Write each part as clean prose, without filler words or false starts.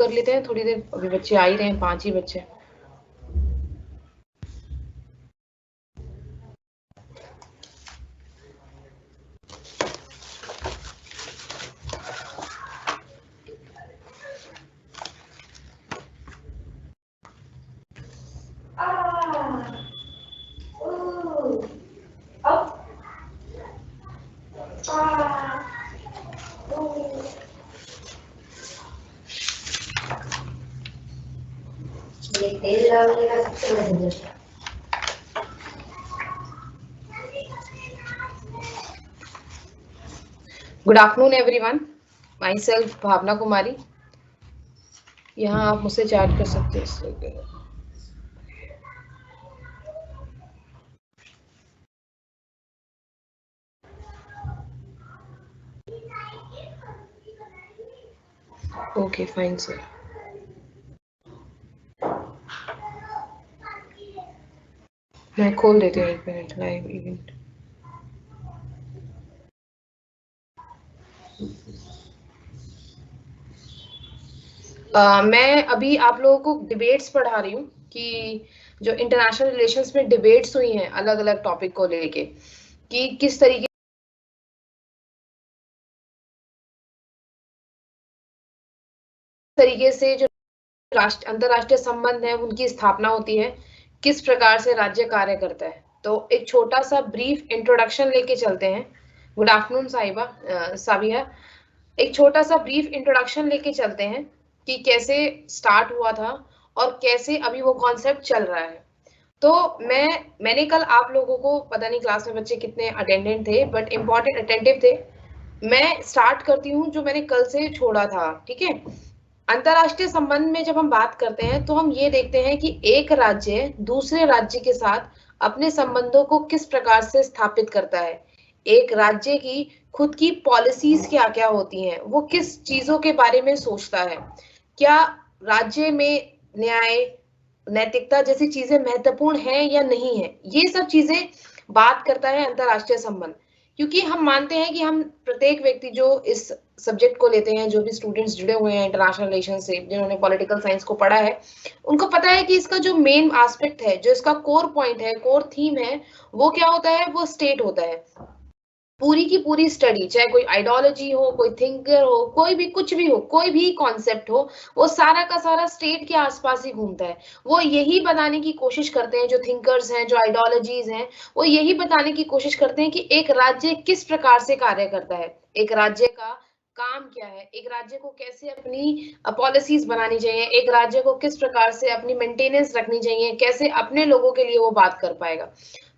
कर लेते हैं थोड़ी देर, अभी बच्चे आ ही रहे हैं, 5 ही बच्चे। Good afternoon everyone, myself Bhavana Kumari. यहाँ आप मुझसे चैट कर सकते हैं। Okay fine sir. मैं खोल देती हूँ 1 मिनट लाइव इवेंट। मैं अभी आप लोगों को डिबेट्स पढ़ा रही हूँ कि जो इंटरनेशनल रिलेशंस में डिबेट्स हुई हैं अलग अलग टॉपिक को लेके, कि किस तरीके से जो अंतरराष्ट्रीय संबंध है उनकी स्थापना होती है, किस प्रकार से राज्य कार्य करता है। तो एक छोटा सा ब्रीफ इंट्रोडक्शन लेके चलते हैं। गुड आफ्टरनून साबिया। एक छोटा सा ब्रीफ इंट्रोडक्शन लेके चलते हैं कि कैसे स्टार्ट हुआ था और कैसे अभी वो कॉन्सेप्ट चल रहा है। तो मैंने कल आप लोगों को, पता नहीं क्लास में बच्चे कितने अटेंडेंट थे, बट इम्पोर्टेंट अटेंटिव थे। मैं स्टार्ट करती हूँ जो मैंने कल से छोड़ा था, ठीक है। अंतरराष्ट्रीय संबंध में जब हम बात करते हैं तो हम ये देखते हैं कि एक राज्य दूसरे राज्य के साथ अपने संबंधों को किस प्रकार से स्थापित करता है। एक राज्य की खुद की पॉलिसीज क्या क्या होती हैं, वो किस चीजों के बारे में सोचता है, क्या राज्य में न्याय, नैतिकता जैसी चीजें महत्वपूर्ण है या नहीं है, ये सब चीजें बात करता है अंतरराष्ट्रीय संबंध। क्योंकि हम मानते हैं कि हम प्रत्येक व्यक्ति जो इस सब्जेक्ट को लेते हैं, जो भी स्टूडेंट्स जुड़े हुए हैं इंटरनेशनल रिलेशन से, जिन्होंने पॉलिटिकल साइंस को पढ़ा है, उनको पता है कि इसका जो मेन एस्पेक्ट है, जो इसका कोर पॉइंट है, कोर थीम है, वो क्या होता है, वो स्टेट होता है। पूरी की पूरी स्टडी, चाहे कोई आइडियोलॉजी हो, कोई थिंकर हो, कोई भी कुछ भी हो, कोई भी कॉन्सेप्ट हो, वो सारा का सारा स्टेट के आसपास ही घूमता है। वो यही बताने की कोशिश करते हैं, जो थिंकर्स हैं, जो आइडियोलॉजीज हैं, वो यही बताने की कोशिश करते हैं कि एक राज्य किस प्रकार से कार्य करता है, एक राज्य का काम क्या है, एक राज्य को कैसे अपनी पॉलिसीज बनानी चाहिए, एक राज्य को किस प्रकार से अपनी मेंटेनेंस रखनी चाहिए, कैसे अपने लोगों के लिए वो बात कर पाएगा।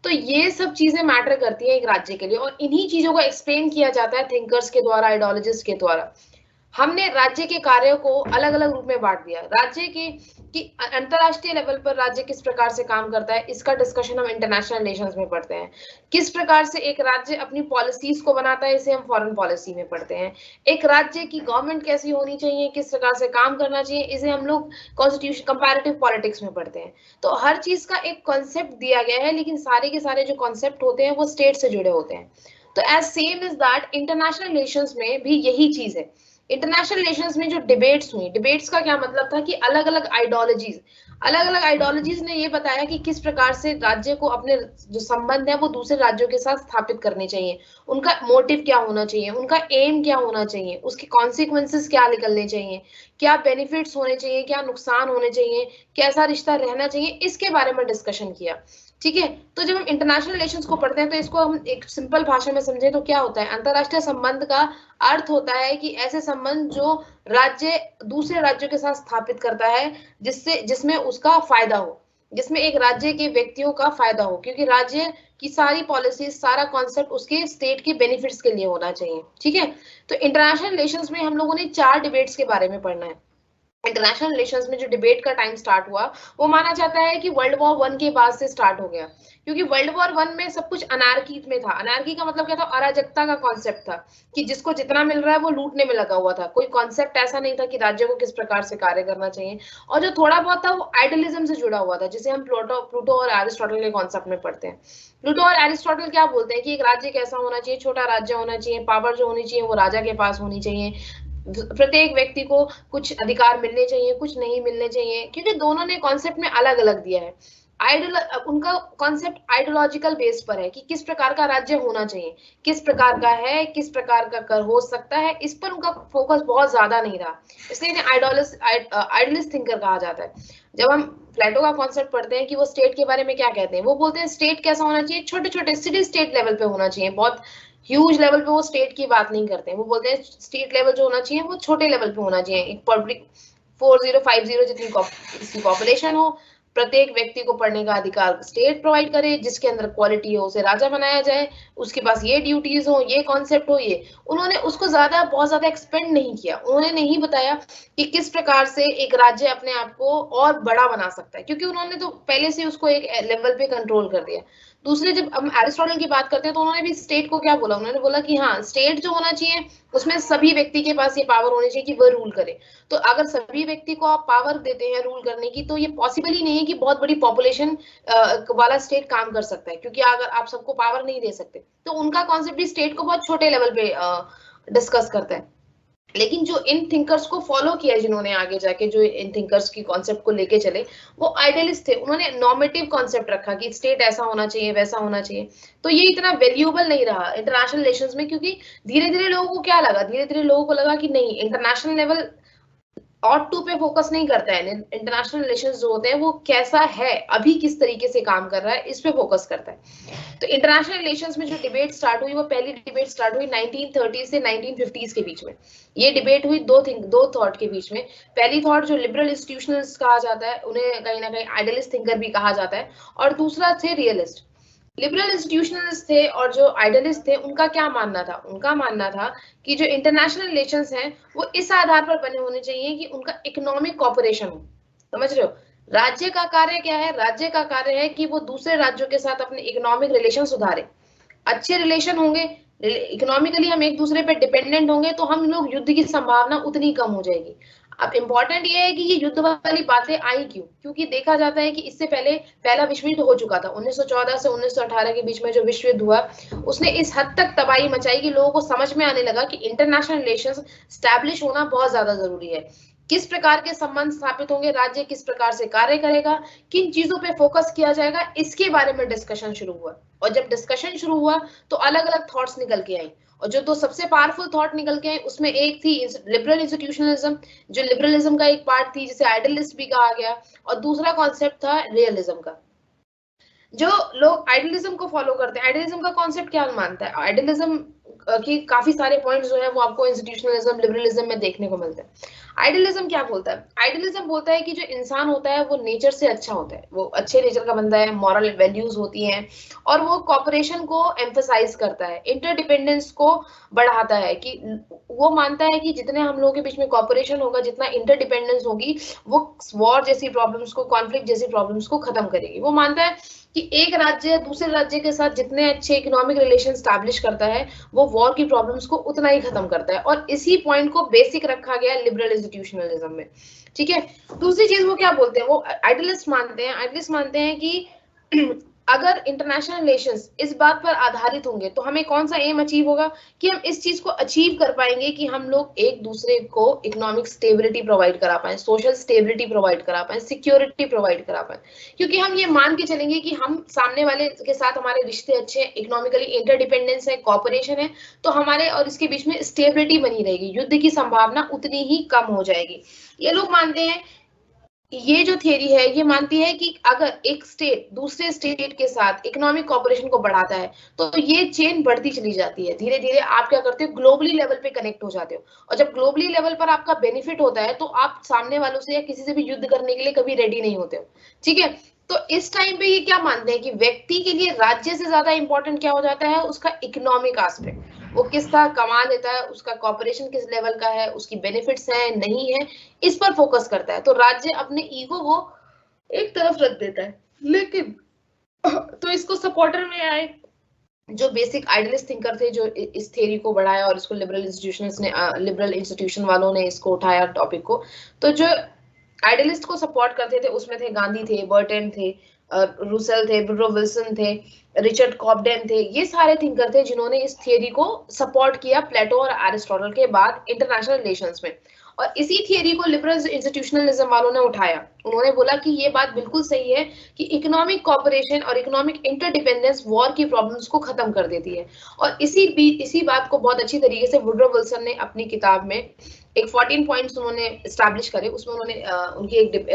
तो ये सब चीजें मैटर करती है एक राज्य के लिए, और इन्हीं चीजों को एक्सप्लेन किया जाता है थिंकर्स के द्वारा, आइडियोलॉजिस्ट के द्वारा। हमने राज्य के कार्यों को अलग अलग रूप में बांट दिया। राज्य के कि अंतरराष्ट्रीय लेवल पर राज्य किस प्रकार से काम करता है, इसका डिस्कशन हम इंटरनेशनल रिलेशंस में पढ़ते हैं। किस प्रकार से एक राज्य अपनी पॉलिसीज को बनाता है, इसे हम फॉरेन पॉलिसी में पढ़ते हैं। एक राज्य की गवर्नमेंट कैसी होनी चाहिए, किस प्रकार से काम करना चाहिए, इसे हम लोग कॉन्स्टिट्यूशन कंपैरेटिव पॉलिटिक्स में पढ़ते हैं। तो हर चीज का एक कॉन्सेप्ट दिया गया है, लेकिन सारे के सारे जो कॉन्सेप्ट होते हैं वो स्टेट से जुड़े होते हैं। तो as same is that international relations में भी यही चीज है। इंटरनेशनल रिलेशंस में जो डिबेट्स हुई, डिबेट्स का क्या मतलब था कि अलग अलग आइडियोलॉजीज ने ये बताया कि किस प्रकार से राज्य को अपने जो संबंध है वो दूसरे राज्यों के साथ स्थापित करने चाहिए, उनका मोटिव क्या होना चाहिए, उनका एम क्या होना चाहिए, उसके कॉन्सिक्वेंसेस क्या निकलने चाहिए, क्या बेनिफिट्स होने चाहिए, क्या नुकसान होने चाहिए, कैसा रिश्ता रहना चाहिए, इसके बारे में डिस्कशन किया। ठीक है। तो जब हम इंटरनेशनल रिलेशंस को पढ़ते हैं तो इसको हम एक सिंपल भाषा में समझे तो क्या होता है, अंतरराष्ट्रीय संबंध का अर्थ होता है कि ऐसे संबंध जो राज्य दूसरे राज्यों के साथ स्थापित करता है, जिसमें उसका फायदा हो, जिसमें एक राज्य के व्यक्तियों का फायदा हो, क्योंकि राज्य की सारी पॉलिसी, सारा कॉन्सेप्ट उसके स्टेट के बेनिफिट्स के लिए होना चाहिए। ठीक है। तो इंटरनेशनल रिलेशंस में हम लोगों ने 4 डिबेट्स के बारे में पढ़ना है। इंटरनेशनल रिलेशंस में जो डिबेट का टाइम स्टार्ट हुआ वो माना जाता है कि वर्ल्ड वॉर वन के बाद से स्टार्ट हो गया, क्योंकि वर्ल्ड वॉर वन में सब कुछ अनार्की में था। अनार्की का मतलब क्या था? अराजकता का कॉन्सेप्ट था कि जिसको जितना मिल रहा है वो लूटने में लगा हुआ था। कोई कॉन्सेप्ट ऐसा नहीं था कि राज्य को किस प्रकार से कार्य करना चाहिए। और जो थोड़ा बहुत था वो आइडलिज्म से जुड़ा हुआ था, जिसे हम प्लूटो और एरिस्टोटल के कॉन्सेप्ट में पढ़ते हैं। प्लूटो और एरिस्टोटल क्या बोलते हैं कि एक राज्य कैसा होना चाहिए? छोटा राज्य होना चाहिए, पावर जो होनी चाहिए वो राजा के पास होनी चाहिए, प्रत्येक व्यक्ति को कुछ अधिकार मिलने चाहिए, कुछ नहीं मिलने चाहिए, क्योंकि दोनों ने कॉन्सेप्ट में अलग अलग दिया है। उनका कॉन्सेप्ट आइडियोलॉजिकल बेस पर है कि किस प्रकार का राज्य होना चाहिए, किस प्रकार का है, किस प्रकार का कर हो सकता है, इस पर उनका फोकस बहुत ज्यादा नहीं रहा, इसलिए इन्हें आइडियलिस्ट थिंकर कहा जाता है। जब हम प्लेटो का कॉन्सेप्ट पढ़ते हैं कि वो स्टेट के बारे में क्या कहते हैं, वो बोलते हैं स्टेट कैसा होना चाहिए? छोटे छोटे सिटी स्टेट लेवल पे होना चाहिए, बहुत ह्यूज लेवल पे वो स्टेट की बात नहीं करते हैं। वो बोलते हैं स्टेट लेवल जो होना चाहिए वो छोटे लेवल पे होना चाहिए। एक पब्लिक 4050 जितनी पॉपुलेशन हो, प्रत्येक व्यक्ति को पढ़ने का अधिकार स्टेट प्रोवाइड करे, जिसके अंदर क्वालिटी हो उसे राजा बनाया जाए, उसके पास ये ड्यूटीज हो, ये कॉन्सेप्ट हो। ये उन्होंने उसको बहुत ज्यादा एक्सपेंड नहीं किया। उन्होंने नहीं बताया कि किस प्रकार से एक राज्य अपने आप को और बड़ा बना सकता है, क्योंकि उन्होंने तो पहले से उसको एक लेवल पे कंट्रोल कर दिया। दूसरे, जब हम एरिस्टोटल की बात करते हैं तो उन्होंने भी स्टेट को क्या बोला? उन्होंने बोला कि हाँ, स्टेट जो होना चाहिए उसमें सभी व्यक्ति के पास ये पावर होनी चाहिए कि वह रूल करे। तो अगर सभी व्यक्ति को आप पावर देते हैं रूल करने की, तो ये पॉसिबल ही नहीं है कि बहुत बड़ी पॉपुलेशन वाला स्टेट काम कर सकता है, क्योंकि अगर आप सबको पावर नहीं दे सकते। तो उनका कॉन्सेप्ट भी स्टेट को बहुत छोटे लेवल पे डिस्कस करता है। लेकिन जो इन थिंकर्स को फॉलो किया, जिन्होंने आगे जाके जो इन थिंकर्स की कॉन्सेप्ट को लेके चले, वो आइडियलिस्ट थे। उन्होंने नॉर्मेटिव कॉन्सेप्ट रखा कि स्टेट ऐसा होना चाहिए, वैसा होना चाहिए। तो ये इतना वैल्यूएबल नहीं रहा इंटरनेशनल रिलेशंस में, क्योंकि धीरे धीरे लोगों को क्या लगा? धीरे धीरे लोगों को लगा कि नहीं, इंटरनेशनल लेवल ऑट टू पे फोकस नहीं करता है। इंटरनेशनल रिलेशंस जो होते हैं वो कैसा है, अभी किस तरीके से काम कर रहा है, इस पे फोकस करता है। तो इंटरनेशनल रिलेशंस में जो डिबेट स्टार्ट हुई, वो पहली डिबेट स्टार्ट हुई 1930 से 1950s के बीच में। ये डिबेट हुई दो थॉट के बीच में। पहली थॉट जो लिबरल इंस्टीट्यूशनलिस्ट कहा जाता है, उन्हें कहीं ना कहीं आइडियलिस्ट थिंकर भी कहा जाता है, और दूसरा थे रियलिस्ट। लिबरल इंस्टीट्यूशनलिस्ट थे और जो आइडियलिस्ट थे, उनका क्या मानना था? उनका मानना था कि जो इंटरनेशनल रिलेशंस हैं वो इस आधार पर बने होने चाहिए कि उनका इकोनॉमिक कॉपरेशन हो। समझ रहे हो? राज्य का कार्य क्या है? राज्य का कार्य है कि वो दूसरे राज्यों के साथ अपने इकोनॉमिक रिलेशन सुधारे। अच्छे रिलेशन होंगे, इकोनॉमिकली हम एक दूसरे पे डिपेंडेंट होंगे, तो हम लोग युद्ध की संभावना उतनी कम हो जाएगी। अब इम्पोर्टेंट ये है कि ये युद्ध वाली बातें आई क्यों? क्योंकि देखा जाता है कि इससे पहले पहला विश्व युद्ध हो चुका था। 1914 से 1918 के बीच में जो विश्व युद्ध हुआ, उसने इस हद तक तबाही मचाई कि लोगों को समझ में आने लगा कि इंटरनेशनल रिलेशंस स्टैब्लिश होना बहुत ज्यादा जरूरी है। किस प्रकार के संबंध स्थापित होंगे, राज्य किस प्रकार से कार्य करेगा, किन चीजों पे फोकस किया जाएगा, इसके बारे में डिस्कशन शुरू हुआ। और जब डिस्कशन शुरू हुआ तो अलग अलग थॉट्स निकल के आई, और जो दो सबसे पावरफुल थॉट निकल के आई उसमें एक थी लिबरल इंस्टीट्यूशनलिज्म, जो लिबरलिज्म का एक पार्ट थी, जिसे आइडियलिस्ट भी कहा गया, और दूसरा कॉन्सेप्ट था रियलिज्म का। जो लोग आइडियलिज्म को फॉलो करते हैं, आइडियलिज्म का कॉन्सेप्ट क्या मानता है? आइडियलिज्म की काफी सारे पॉइंट्स जो है वो आपको इंस्टीट्यूशनलिज्म, लिबरलिज्म में देखने को मिलते हैं। आइडियलिज्म क्या बोलता है? आइडियलिज्म बोलता है कि जो इंसान होता है वो नेचर से अच्छा होता है, वो अच्छे नेचर का बंदा है, मॉरल वैल्यूज होती हैं, और वो कॉपरेशन को एम्फसाइज करता है, इंटरडिपेंडेंस को बढ़ाता है। कि वो मानता है कि जितने हम लोगों के बीच में कॉपरेशन होगा, जितना इंटरडिपेंडेंस होगी, वो वॉर जैसी प्रॉब्लम्स को, कॉन्फ्लिक्ट जैसी प्रॉब्लम्स को खत्म करेगी। वो मानता है कि एक राज्य दूसरे राज्य के साथ जितने अच्छे इकोनॉमिक रिलेशन स्टैब्लिश करता है, वो वॉर की प्रॉब्लम्स को उतना ही खत्म करता है। और इसी पॉइंट को बेसिक रखा गया लिबरल इंस्टीट्यूशनलिज्म में। ठीक है। दूसरी चीज वो क्या बोलते हैं? वो आइडियलिस्ट मानते हैं कि अगर इंटरनेशनल रिलेशंस इस बात पर आधारित होंगे तो हमें कौन सा एम अचीव होगा? कि हम इस चीज को अचीव कर पाएंगे कि हम लोग एक दूसरे को इकोनॉमिक स्टेबिलिटी प्रोवाइड करा पाए, सोशल स्टेबिलिटी प्रोवाइड करा पाए, सिक्योरिटी प्रोवाइड करा पाए। क्योंकि हम ये मान के चलेंगे कि हम सामने वाले के साथ हमारे रिश्ते अच्छे, इकोनॉमिकली इंटरडिपेंडेंस है, कॉपरेशन है, तो हमारे और इसके बीच में स्टेबिलिटी बनी रहेगी, युद्ध की संभावना उतनी ही कम हो जाएगी। ये लोग मानते हैं, ये जो थियरी है ये मानती है कि अगर एक स्टेट दूसरे स्टेट के साथ इकोनॉमिक कॉपरेशन को बढ़ाता है तो ये चेन बढ़ती चली जाती है। धीरे धीरे आप क्या करते हो? ग्लोबली लेवल पे कनेक्ट हो जाते हो, और जब ग्लोबली लेवल पर आपका बेनिफिट होता है तो आप सामने वालों से या किसी से भी युद्ध करने के लिए कभी रेडी नहीं होते हो। ठीक है। तो इस टाइम पे ये क्या मानते हैं कि व्यक्ति के लिए राज्य से ज्यादा इंपॉर्टेंट क्या हो जाता है? उसका इकोनॉमिक एस्पेक्ट। वो किस तरह कमा लेता है, उसका कॉर्पोरेशन किस लेवल का है, उसकी बेनिफिट्स हैं नहीं है, इस पर फोकस करता है। तो राज्य अपने ईगो को एक तरफ रख देता है। लेकिन तो इसको सपोर्टर में आए जो बेसिक आइडियलिस्ट थिंकर थे, जो इस थ्योरी को बढ़ाया और इसको लिबरल इंस्टीट्यूशन वालों ने इसको उठाया टॉपिक को। तो जो आइडियलिस्ट को सपोर्ट करते थे उसमें थे गांधी थे, बर्टन थे, रूसेल थे, वुडरो विल्सन थे, रिचर्ड कॉबडेन थे। ये सारे थिंकर थे जिन्होंने इस थियरी को सपोर्ट किया प्लेटो और एरिस्टोटल के बाद इंटरनेशनल रिलेशंस में। और इसी थियरी को लिबरल इंस्टीट्यूशनलिज्म वालों ने उठाया। उन्होंने बोला कि ये बात बिल्कुल सही है कि इकोनॉमिक कॉपरेशन और इकोनॉमिक इंटरडिपेंडेंस वॉर की प्रॉब्लम्स को खत्म कर देती है। और इसी बात को बहुत अच्छी तरीके से वुडरो विल्सन ने अपनी किताब में एक 14 पॉइंट्स उन्होंने एस्टैब्लिश करे। उसमें उन्होंने उनकी एक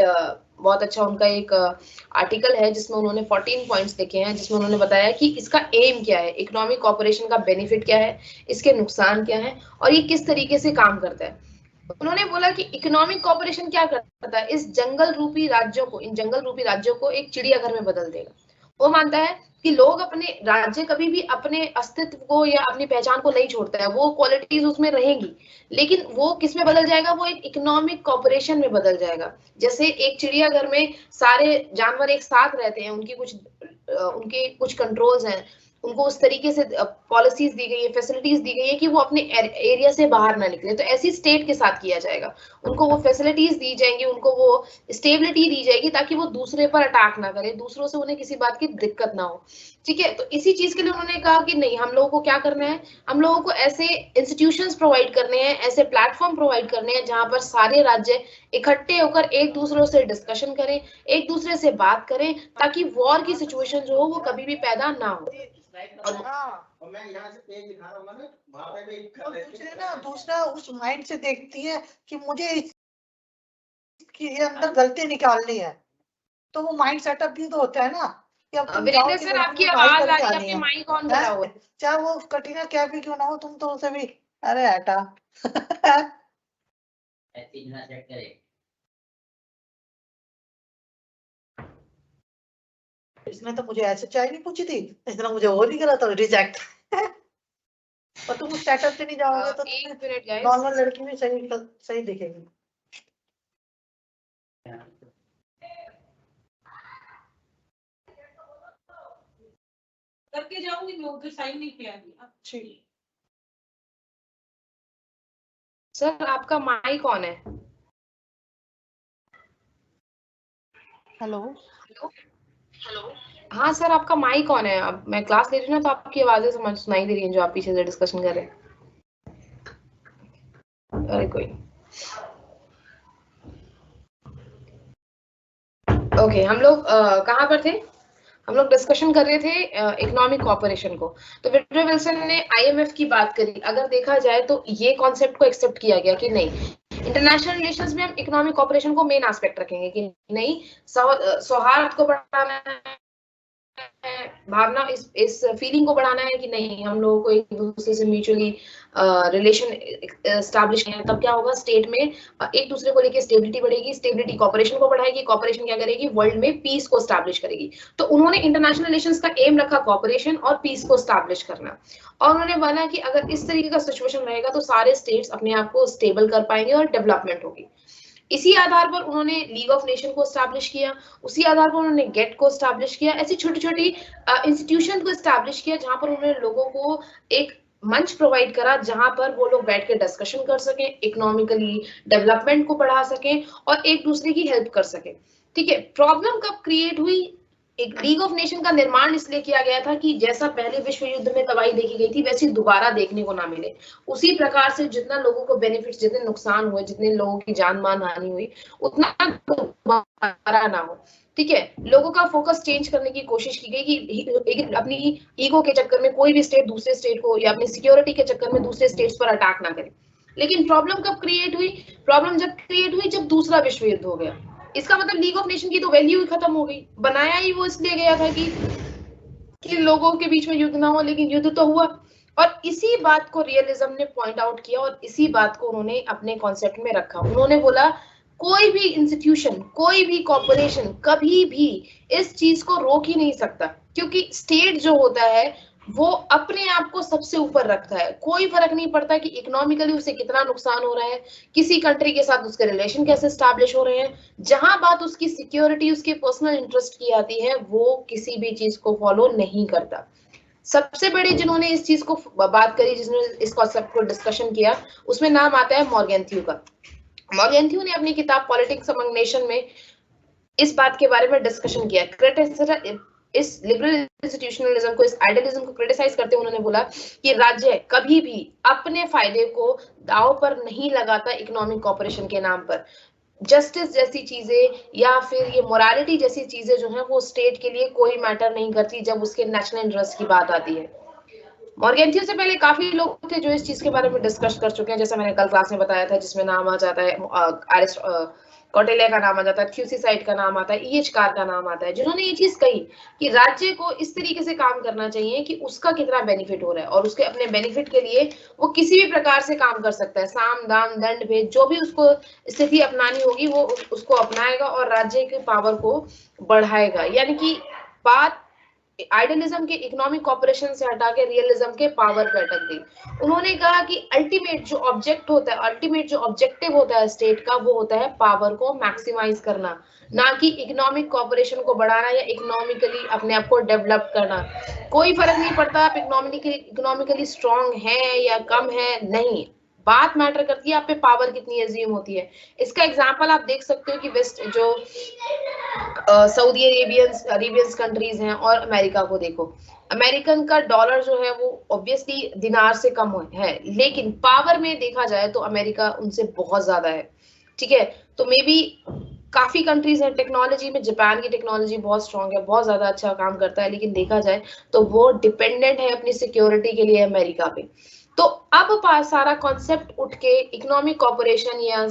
बहुत अच्छा उनका एक आर्टिकल है जिसमें उन्होंने 14 पॉइंट्स लिखे हैं, जिसमें उन्होंने बताया कि इसका एम क्या है, इकोनॉमिक कॉपरेशन का बेनिफिट क्या है, इसके नुकसान क्या है और ये किस तरीके से काम करता है। उन्होंने बोला कि इकोनॉमिक कॉपरेशन क्या करता है, इस जंगल रूपी राज्यों को, इन जंगल रूपी राज्यों को एक चिड़ियाघर में बदल देगा। वो मानता है कि लोग अपने राज्य कभी भी अपने अस्तित्व को या अपनी पहचान को नहीं छोड़ता है, वो क्वालिटीज उसमें रहेंगी, लेकिन वो किस में बदल जाएगा, वो एक इकोनॉमिक कॉपरेशन में बदल जाएगा। जैसे एक चिड़ियाघर में सारे जानवर एक साथ रहते हैं, उनके कुछ कंट्रोल्स हैं, उनको उस तरीके से पॉलिसीज दी गई है, फैसिलिटीज दी गई है कि वो अपने एरिया से बाहर ना निकले। तो ऐसी स्टेट के साथ किया जाएगा, उनको वो फैसिलिटीज दी जाएंगी, उनको वो स्टेबिलिटी दी जाएगी ताकि वो दूसरे पर अटैक ना करें, दूसरों से उन्हें किसी बात की दिक्कत ना हो। ठीक है, तो इसी चीज के लिए उन्होंने कहा कि नहीं, हम लोगों को क्या करना है, हम लोगों को ऐसे इंस्टीट्यूशंस प्रोवाइड करने हैं, ऐसे प्लेटफॉर्म प्रोवाइड करने हैं जहां पर सारे राज्य इकट्ठे होकर एक दूसरे से डिस्कशन करें, एक दूसरे से बात करें, ताकि वॉर की सिचुएशन जो हो वो कभी भी पैदा ना हो। और मैं यहाँ से पेज दिखा रहा हूँ ना, वहाँ पे दूसरा उस माइंड से देखती है कि मुझे इसकी अंदर गलती निकालनी है, तो वो माइंड सेटअप भी तो होता है ना कि अब तुम वीरेंद्र सर, आपकी आवाज आ रही है, आपके माइक ऑन करा हुआ है, चाहे वो कटिंगा क्या भी क्यों ना हो, तुम तो उसे भी, अरे हटा इसने तो मुझे ऐसे चाय नहीं पूछी थी, इसने मुझे वो नहीं करा था, रिजेक्ट और तुम उस सेटअप से नहीं जाओगे तो नॉर्मल लड़की भी सही दिखेगी। करके जाऊंगी मैं, उधर साइन नहीं किया। अच्छा सर, आपका माइक ऑन है। हेलो हेलो, हाँ सर, आपका माइक ऑन है। अब मैं क्लास ले रही हूँ ना, तो आपकी आवाजें सुनाई दे रही हैं जो आप पीछे से डिस्कशन कर रहे हैं। अरे कोई ओके, हम लोग कहाँ पर थे? हम लोग डिस्कशन कर रहे थे इकोनॉमिक कॉपरेशन को। तो वुडरो विल्सन ने आईएमएफ की बात करी। अगर देखा जाए तो ये कॉन्सेप्ट को एक्सेप्ट किया गया कि नहीं, इंटरनेशनल रिलेशंस में हम इकोनॉमिक कॉपरेशन को मेन एस्पेक्ट रखेंगे कि नहीं, सौहार्द को बढ़ाना है, भावना, इस फीलिंग को बढ़ाना है कि नहीं, हम लोगों को एक दूसरे से म्यूचुअली रिलेशन एस्टैब्लिश करना है। तब क्या होगा, स्टेट में एक दूसरे को लेके स्टेबिलिटी बढ़ेगी, स्टेबिलिटी कॉपरेशन को बढ़ाएगी, कॉपरेशन क्या करेगी, वर्ल्ड में पीस को एस्टैब्लिश करेगी। तो उन्होंने इंटरनेशनल रिलेशंस का एम रखा कॉपरेशन और पीस को एस्टैब्लिश करना। और उन्होंने माना कि अगर इस तरीके का सिचुएशन रहेगा तो सारे स्टेट्स अपने आप को स्टेबल कर पाएंगे और डेवलपमेंट होगी। इसी आधार पर उन्होंने लीग ऑफ नेशन को एस्टैब्लिश किया, उसी आधार पर उन्होंने गेट को एस्टैब्लिश किया। ऐसी छोटी छोटी इंस्टीट्यूशन को एस्टैब्लिश किया जहां पर उन्होंने लोगों को एक मंच प्रोवाइड करा जहां पर वो लोग बैठ के डिस्कशन कर सकें, इकोनॉमिकली डेवलपमेंट को बढ़ा सकें और एक दूसरे की हेल्प कर सकें। ठीक है, प्रॉब्लम कब क्रिएट हुई, एक लीग ऑफ नेशन का निर्माण इसलिए किया गया था कि जैसा पहले विश्व युद्ध में तबाही देखी गई थी वैसी दोबारा देखने को ना मिले। उसी प्रकार से जितना लोगों को बेनिफिट, जितने नुकसान हुए, जितने लोगों की जान मान हानि हुई, उतना दोबारा ना हो। ठीक है, लोगों का फोकस चेंज करने की कोशिश की गई कि अपनी ईगो के चक्कर में कोई भी स्टेट दूसरे स्टेट को, या अपनी सिक्योरिटी के चक्कर में दूसरे स्टेट्स पर अटैक ना करे। लेकिन प्रॉब्लम कब क्रिएट हुई, प्रॉब्लम जब क्रिएट हुई जब दूसरा विश्व युद्ध हो गया। इसका मतलब लीग ऑफ नेशन की तो वैल्यू ही खत्म हो गई। बनाया ही वो इसलिए गया था कि लोगों के बीच में युद्ध ना हो, लेकिन युद्ध तो हुआ। और इसी बात को रियलिज्म ने पॉइंट आउट किया और इसी बात को उन्होंने अपने कॉन्सेप्ट में रखा। उन्होंने बोला कोई भी इंस्टीट्यूशन, कोई भी कॉर्पोरेशन कभी भी इस चीज को रोक ही नहीं सकता, क्योंकि स्टेट जो होता है वो अपने आप को सबसे ऊपर रखता है, कोई फर्क नहीं पड़ता कि इकोनॉमिकली उसे कितना नुकसान हो रहा है, किसी कंट्री के साथ उसके रिलेशन कैसे स्टैब्लिश हो रहे हैं। जहां बात उसकी सिक्योरिटी, उसके पर्सनल इंटरेस्ट की आती है, वो किसी भी चीज को फॉलो नहीं करता। सबसे बड़े जिन्होंने इस चीज को बात करी, जिसने इस कॉन्सेप्ट को डिस्कशन किया, उसमें नाम आता है मॉर्गेंथ्यू का। मॉर्गेंथ्यू ने अपनी किताब पॉलिटिक्स अमंग नेशन में इस बात के बारे में डिस्कशन किया। इस लिबरल इंस्टीट्यूशनलिज्म को, इस आइडियलिज्म को क्रिटिसाइज करते हुए उन्होंने बोला कि राज्य कभी भी अपने फायदे को दांव पर नहीं लगाता इकोनॉमिक कॉपरेशन के नाम पर। जस्टिस जैसी चीजें या फिर ये मोरालिटी जैसी चीजें जो है वो स्टेट के लिए कोई मैटर नहीं करती जब उसके नेशनल इंटरेस्ट की बात आती है। मॉर्गेंथ्यू से पहले काफी लोग थे जो इस चीज के बारे में डिस्कस कर चुके हैं, जैसे मैंने कल क्लास में बताया था, जिसमें नाम आ जाता है कौटिल्य का नाम आ जाता है, थ्यूसिडाइड का नाम आता है, ईएच कार का नाम आता है, जिन्होंने ये चीज कही कि राज्य को इस तरीके से काम करना चाहिए कि उसका कितना बेनिफिट हो रहा है और उसके अपने बेनिफिट के लिए वो किसी भी प्रकार से काम कर सकता है। साम दाम दंड भेद जो भी उसको स्थिति अपनानी होगी वो उसको अपनाएगा और राज्य के पावर को बढ़ाएगा। यानी कि बात आइडियलिज्म के इकोनॉमिक कॉपरेशन से हटा के रियलिज्म के पावर पे अटक गई। उन्होंने कहा कि अल्टीमेट जो ऑब्जेक्ट होता है, अल्टीमेट जो ऑब्जेक्टिव होता है स्टेट का, वो होता है पावर को मैक्सिमाइज करना, ना कि इकोनॉमिक कॉपरेशन को बढ़ाना या इकोनॉमिकली अपने आप को डेवलप करना। कोई फर्क नहीं पड़ता आप इकोनॉमिकली स्ट्रांग है या कम है, नहीं, बात मैटर करती है आप पे पावर कितनी अजीम होती है। इसका एग्जांपल आप देख सकते हो कि वेस्ट जो सऊदी अरेबियंस कंट्रीज हैं और अमेरिका को देखो। अमेरिकन का डॉलर जो है वो ऑब्वियसली दिनार से कम है, लेकिन पावर में देखा जाए तो अमेरिका उनसे बहुत ज्यादा है। ठीक है, तो मे बी काफी कंट्रीज हैं टेक्नोलॉजी में, जापान की टेक्नोलॉजी बहुत स्ट्रांग है, बहुत ज्यादा अच्छा काम करता है, लेकिन देखा जाए तो वो डिपेंडेंट है अपनी सिक्योरिटी के लिए अमेरिका पे। तो अब सारा कॉन्सेप्ट उठ के इकोनॉमिक कॉपरेशन या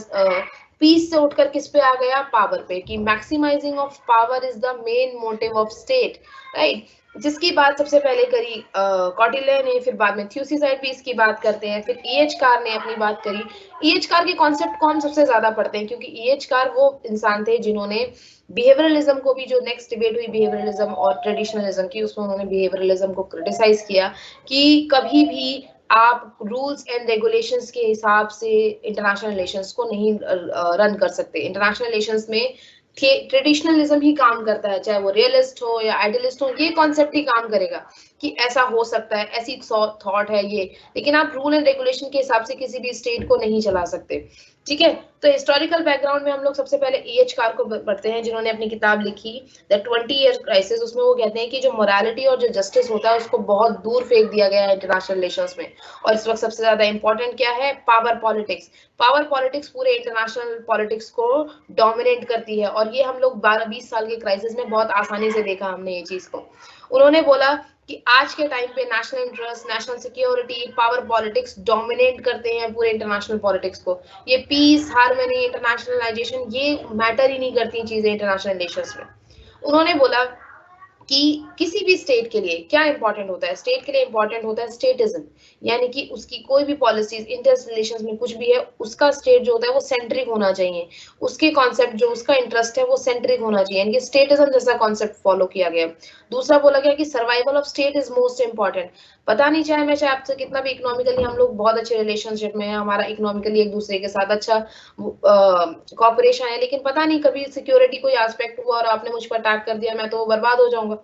पीस से उठकर किस पे आ गया, पावर पे, कि maximising of power is the main motive of state, right. जिसकी बात सबसे पहले करी कौटिल्य ने, फिर बाद में थ्यूसिडाइड भी इसकी बात करते हैं, फिर ईएच कार ने अपनी बात करी। ईएच कार के कॉन्सेप्ट को हम सबसे ज्यादा पढ़ते हैं क्योंकि ईएच कार वो इंसान थे जिन्होंने बिहेवियरलिज्म को भी, जो नेक्स्ट डिबेट हुई बिहेवियरलिज्म और ट्रेडिशनलिज्म की, उसमें उन्होंने बिहेवियरलिज्म को क्रिटिसाइज किया कि कभी भी आप रूल्स एंड रेगुलेशंस के हिसाब से इंटरनेशनल रिलेशंस को नहीं रन कर सकते। इंटरनेशनल रिलेशंस में ट्रेडिशनलिज्म ही काम करता है, चाहे वो रियलिस्ट हो या आइडियलिस्ट हो, ये कॉन्सेप्ट ही काम करेगा कि ऐसा हो सकता है, ऐसी थॉट है ये, लेकिन आप रूल एंड रेगुलेशन के हिसाब से किसी भी स्टेट को नहीं चला सकते। ठीक है, तो हिस्टोरिकल बैकग्राउंड में हम लोग सबसे पहले ईएच कार को पढ़ते हैं, जिन्होंने अपनी किताब लिखी द 20 ईयर क्राइसिस। उसमें वो कहते हैं कि जो मोरालिटी और जो जस्टिस होता है उसको बहुत दूर फेंक दिया गया है इंटरनेशनल रिलेशंस में, और इस वक्त सबसे ज्यादा इंपॉर्टेंट क्या है, पावर पॉलिटिक्स। पावर पॉलिटिक्स पूरे इंटरनेशनल पॉलिटिक्स को डोमिनेट करती है, और ये हम लोग 12-20 साल के क्राइसिस में बहुत आसानी से देखा हमने ये चीज को। उन्होंने बोला कि आज के टाइम पे national interest, national security, power politics dominate करते हैं पूरे इंटरनेशनल पॉलिटिक्स को। ये पीस, हार्मनी, इंटरनेशनलाइजेशन, ये मैटर ही नहीं करती चीजें इंटरनेशनल रिलेशंस में। उन्होंने बोला कि किसी भी स्टेट के लिए क्या इंपॉर्टेंट होता है, स्टेट के लिए इंपॉर्टेंट होता है स्टेटिज्म, यानी कि उसकी कोई भी पॉलिसीज इंटर रिलेशंस में कुछ भी है, उसका स्टेट जो होता है वो सेंट्रिक होना चाहिए, उसके कॉन्सेप्ट जो उसका इंटरेस्ट है वो सेंट्रिक होना चाहिए, यानी कि स्टेटिज्म जैसा कॉन्सेप्ट फॉलो किया गया। दूसरा बोला गया कि survival of state is most important. पता नहीं चाहे मैं चाहे आपसे कितना भी इकोनॉमिकली हम लोग बहुत अच्छे रिलेशनशिप में है, हमारा इकोनॉमिकली एक दूसरे के साथ अच्छा कॉपरेशन है, लेकिन पता नहीं कभी सिक्योरिटी कोई एस्पेक्ट हुआ और आपने मुझ पर अटैक कर दिया, मैं तो बर्बाद हो जाऊंगा,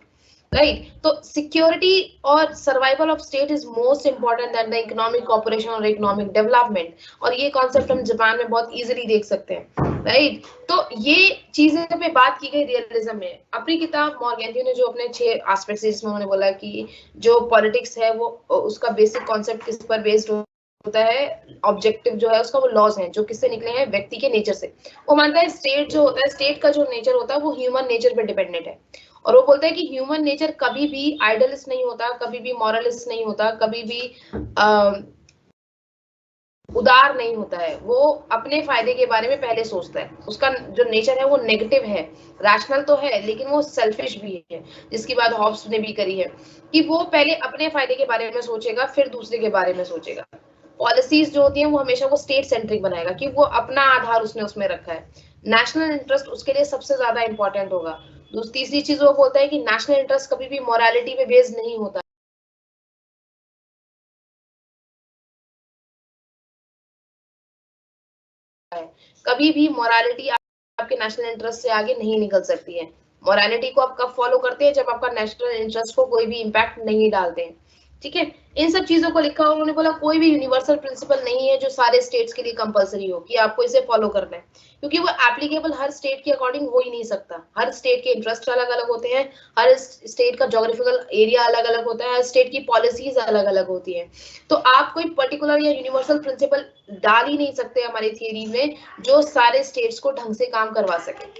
राइट। तो सिक्योरिटी और survival of state is most important than the economic cooperation और इकोनॉमिक डेवलपमेंट, और ये कॉन्सेप्ट हम जापान में बहुत इजीली देख सकते हैं, राइट। तो ये चीजें पे बात की गई रियलिज्म में। अपनी किताब मॉर्गेंथ्यू ने जो अपने 6 एस्पेक्ट्स, जिसमें उन्होंने बोला कि जो पॉलिटिक्स है वो उसका बेसिक कॉन्सेप्ट किस पर बेस्ड होता है, ऑब्जेक्टिव जो है उसका वो लॉज हैं जो किससे निकले हैं, व्यक्ति के नेचर से। वो मानता है स्टेट जो होता है, स्टेट का जो नेचर होता है वो ह्यूमन नेचर पे डिपेंडेंट है, और वो बोलता है कि ह्यूमन नेचर कभी भी आइडियलिस्ट नहीं होता, कभी भी मॉरलिस्ट नहीं होता, कभी भी उदार नहीं होता है, वो अपने फायदे के बारे में पहले सोचता है। उसका जो नेचर है वो नेगेटिव है, रैशनल तो है लेकिन वो सेल्फिश भी है, जिसकी बात हॉब्स ने भी करी है कि वो पहले अपने फायदे के बारे में सोचेगा फिर दूसरे के बारे में सोचेगा। पॉलिसीज जो होती है वो हमेशा वो स्टेट सेंट्रिक बनाएगा कि वो अपना आधार उसने उसमें रखा है, नेशनल इंटरेस्ट उसके लिए सबसे ज्यादा इंपॉर्टेंट होगा। तीसरी चीज वो बोलता है कि नेशनल इंटरेस्ट कभी भी मोरालिटी पे बेस्ड नहीं होता है। कभी भी मोरालिटी आपके नेशनल इंटरेस्ट से आगे नहीं निकल सकती है। मोरालिटी को आप कब फॉलो करते हैं, जब आपका नेशनल इंटरेस्ट को कोई भी इम्पैक्ट नहीं डालते हैं। ठीक है, इन सब चीजों को लिखा। उन्होंने बोला कोई भी यूनिवर्सल प्रिंसिपल नहीं है जो सारे स्टेट्स के लिए कंपलसरी हो कि आपको इसे फॉलो करना है, क्योंकि वो एप्लीकेबल हर स्टेट के अकॉर्डिंग हो ही नहीं सकता। हर स्टेट के इंटरेस्ट अलग अलग होते हैं, हर स्टेट का ज्योग्राफिकल एरिया अलग अलग होता है, हर स्टेट की पॉलिसीज अलग अलग होती है। तो आप कोई पर्टिकुलर या यूनिवर्सल प्रिंसिपल डाल ही नहीं सकते हमारी थियरी में जो सारे स्टेट्स को ढंग से काम करवा सके।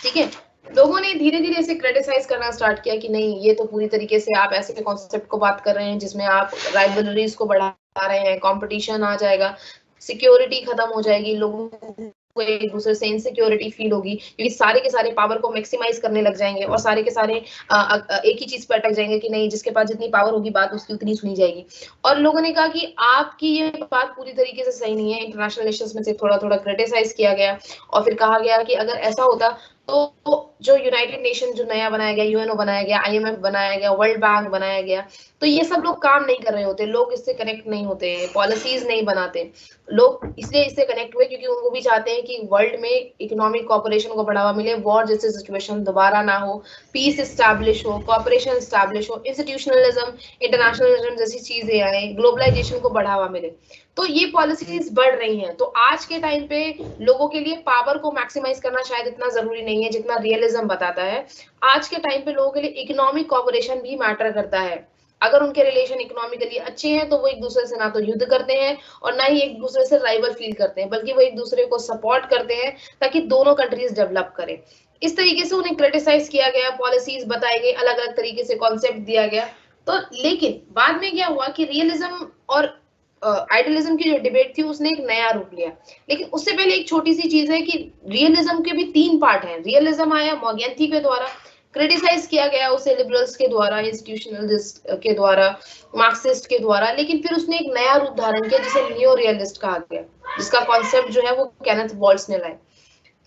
ठीक है, लोगों ने धीरे धीरे इसे क्रिटिसाइज करना स्टार्ट किया कि नहीं, ये तो पूरी तरीके से आप ऐसे कॉन्सेप्ट को बात कर रहे हैं जिसमें आप राइवलरीज को बढ़ा रहे हैं, कंपटीशन आ जाएगा, सिक्योरिटी खत्म हो जाएगी, लोगों को एक दूसरे से इनसिक्योरिटी फील होगी, क्योंकि सारे के सारे पावर को मैक्सिमाइज करने लग जाएंगे और सारे के सारे एक ही चीज पे अटक जाएंगे कि नहीं, जिसके पास जितनी पावर होगी बात उसकी उतनी सुनी जाएगी। और लोगों ने कहा कि आपकी ये बात पूरी तरीके से सही नहीं है। इंटरनेशनल रिलेशंस में से थोड़ा थोड़ा क्रिटिसाइज किया गया और फिर कहा गया कि अगर ऐसा होता तो जो यूनाइटेड नेशन जो नया बनाया गया, यूएनओ बनाया गया, आईएमएफ बनाया गया, वर्ल्ड बैंक बनाया गया, तो ये सब लोग काम नहीं कर रहे होते, लोग इससे कनेक्ट नहीं होते, पॉलिसीज नहीं बनाते। लोग इसलिए इससे कनेक्ट हुए क्योंकि वो भी चाहते हैं कि वर्ल्ड में इकोनॉमिक कॉपरेशन को बढ़ावा मिले, वॉर जैसे सिचुएशन दोबारा ना हो, पीस एस्टैब्लिश हो, कॉपरेशन एस्टैब्लिश हो, इंस्टीट्यूशनलिज्म, इंटरनेशनलिज्म जैसी चीजें आए, ग्लोबलाइजेशन को बढ़ावा मिले। तो ये पॉलिसीज बढ़ रही हैं। तो आज के टाइम पे लोगों के लिए पावर को मैक्सिमाइज करना शायद इतना जरूरी नहीं है जितना रियलिज्म बताता है। आज के टाइम पे लोगों के लिए इकोनॉमिक कॉपरेशन भी मैटर करता है। अगर उनके रिलेशन इकोनॉमिकली अच्छे हैं तो वो एक दूसरे से ना तो युद्ध करते हैं और ना ही एक दूसरे से राइवल फील करते हैं, बल्कि वो एक दूसरे को सपोर्ट करते हैं ताकि दोनों कंट्रीज डेवलप करें। इस तरीके से उन्हें क्रिटिसाइज किया गया, पॉलिसीज बताई गई, अलग अलग तरीके से कॉन्सेप्ट दिया गया। तो लेकिन बाद में क्या हुआ कि रियलिज्म और आइडियलिज्म की जो डिबेट थी उसने एक नया रूप लिया। लेकिन उससे पहले एक छोटी सी चीज है कि रियलिज्म के भी 3 पार्ट हैं। रियलिज्म आया मॉर्गेंथी के द्वारा, क्रिटिसाइज किया गया उसे लिबरल्स के द्वारा, इंस्टीट्यूशनलिस्ट के द्वारा, मार्क्सिस्ट के द्वारा, लेकिन फिर उसने एक नया रूप धारण किया जिसे नियो रियलिस्ट कहा गया, जिसका कॉन्सेप्ट जो है वो केनेथ वॉल्ट्ज ने लाया।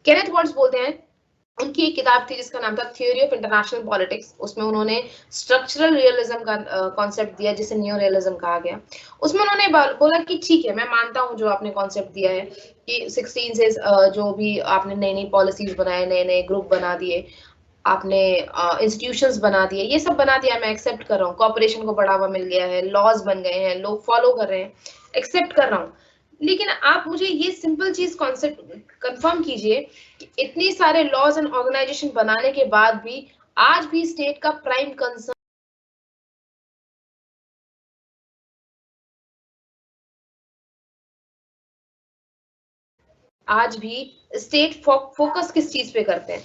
केनेथ वॉल्ट्ज बोलते हैं, उनकी एक किताब थी जिसका नाम था थ्योरी ऑफ इंटरनेशनल पॉलिटिक्स, उसमें उन्होंने स्ट्रक्चरल रियलिज्म का कॉन्सेप्ट दिया जिसे नियो रियलिज्म कहा गया। उसमें उन्होंने बोला कि ठीक है, मैं मानता हूं जो आपने कॉन्सेप्ट दिया है कि 16 से जो भी आपने नई नई पॉलिसीज बनाए, नए नए ग्रुप बना दिए, आपने इंस्टीट्यूशंस बना दिए, ये सब बना दिया, मैं एक्सेप्ट कर रहा हूँ, कॉपरेशन को बढ़ावा मिल गया है, लॉज बन गए हैं, लोग फॉलो कर रहे हैं, एक्सेप्ट कर रहा हूँ। लेकिन आप मुझे ये सिंपल चीज कॉन्सेप्ट कंफर्म कीजिए कि इतनी सारे लॉज एंड ऑर्गेनाइजेशन बनाने के बाद भी आज भी स्टेट का प्राइम कंसर्न आज भी स्टेट फोकस किस चीज पे करते हैं?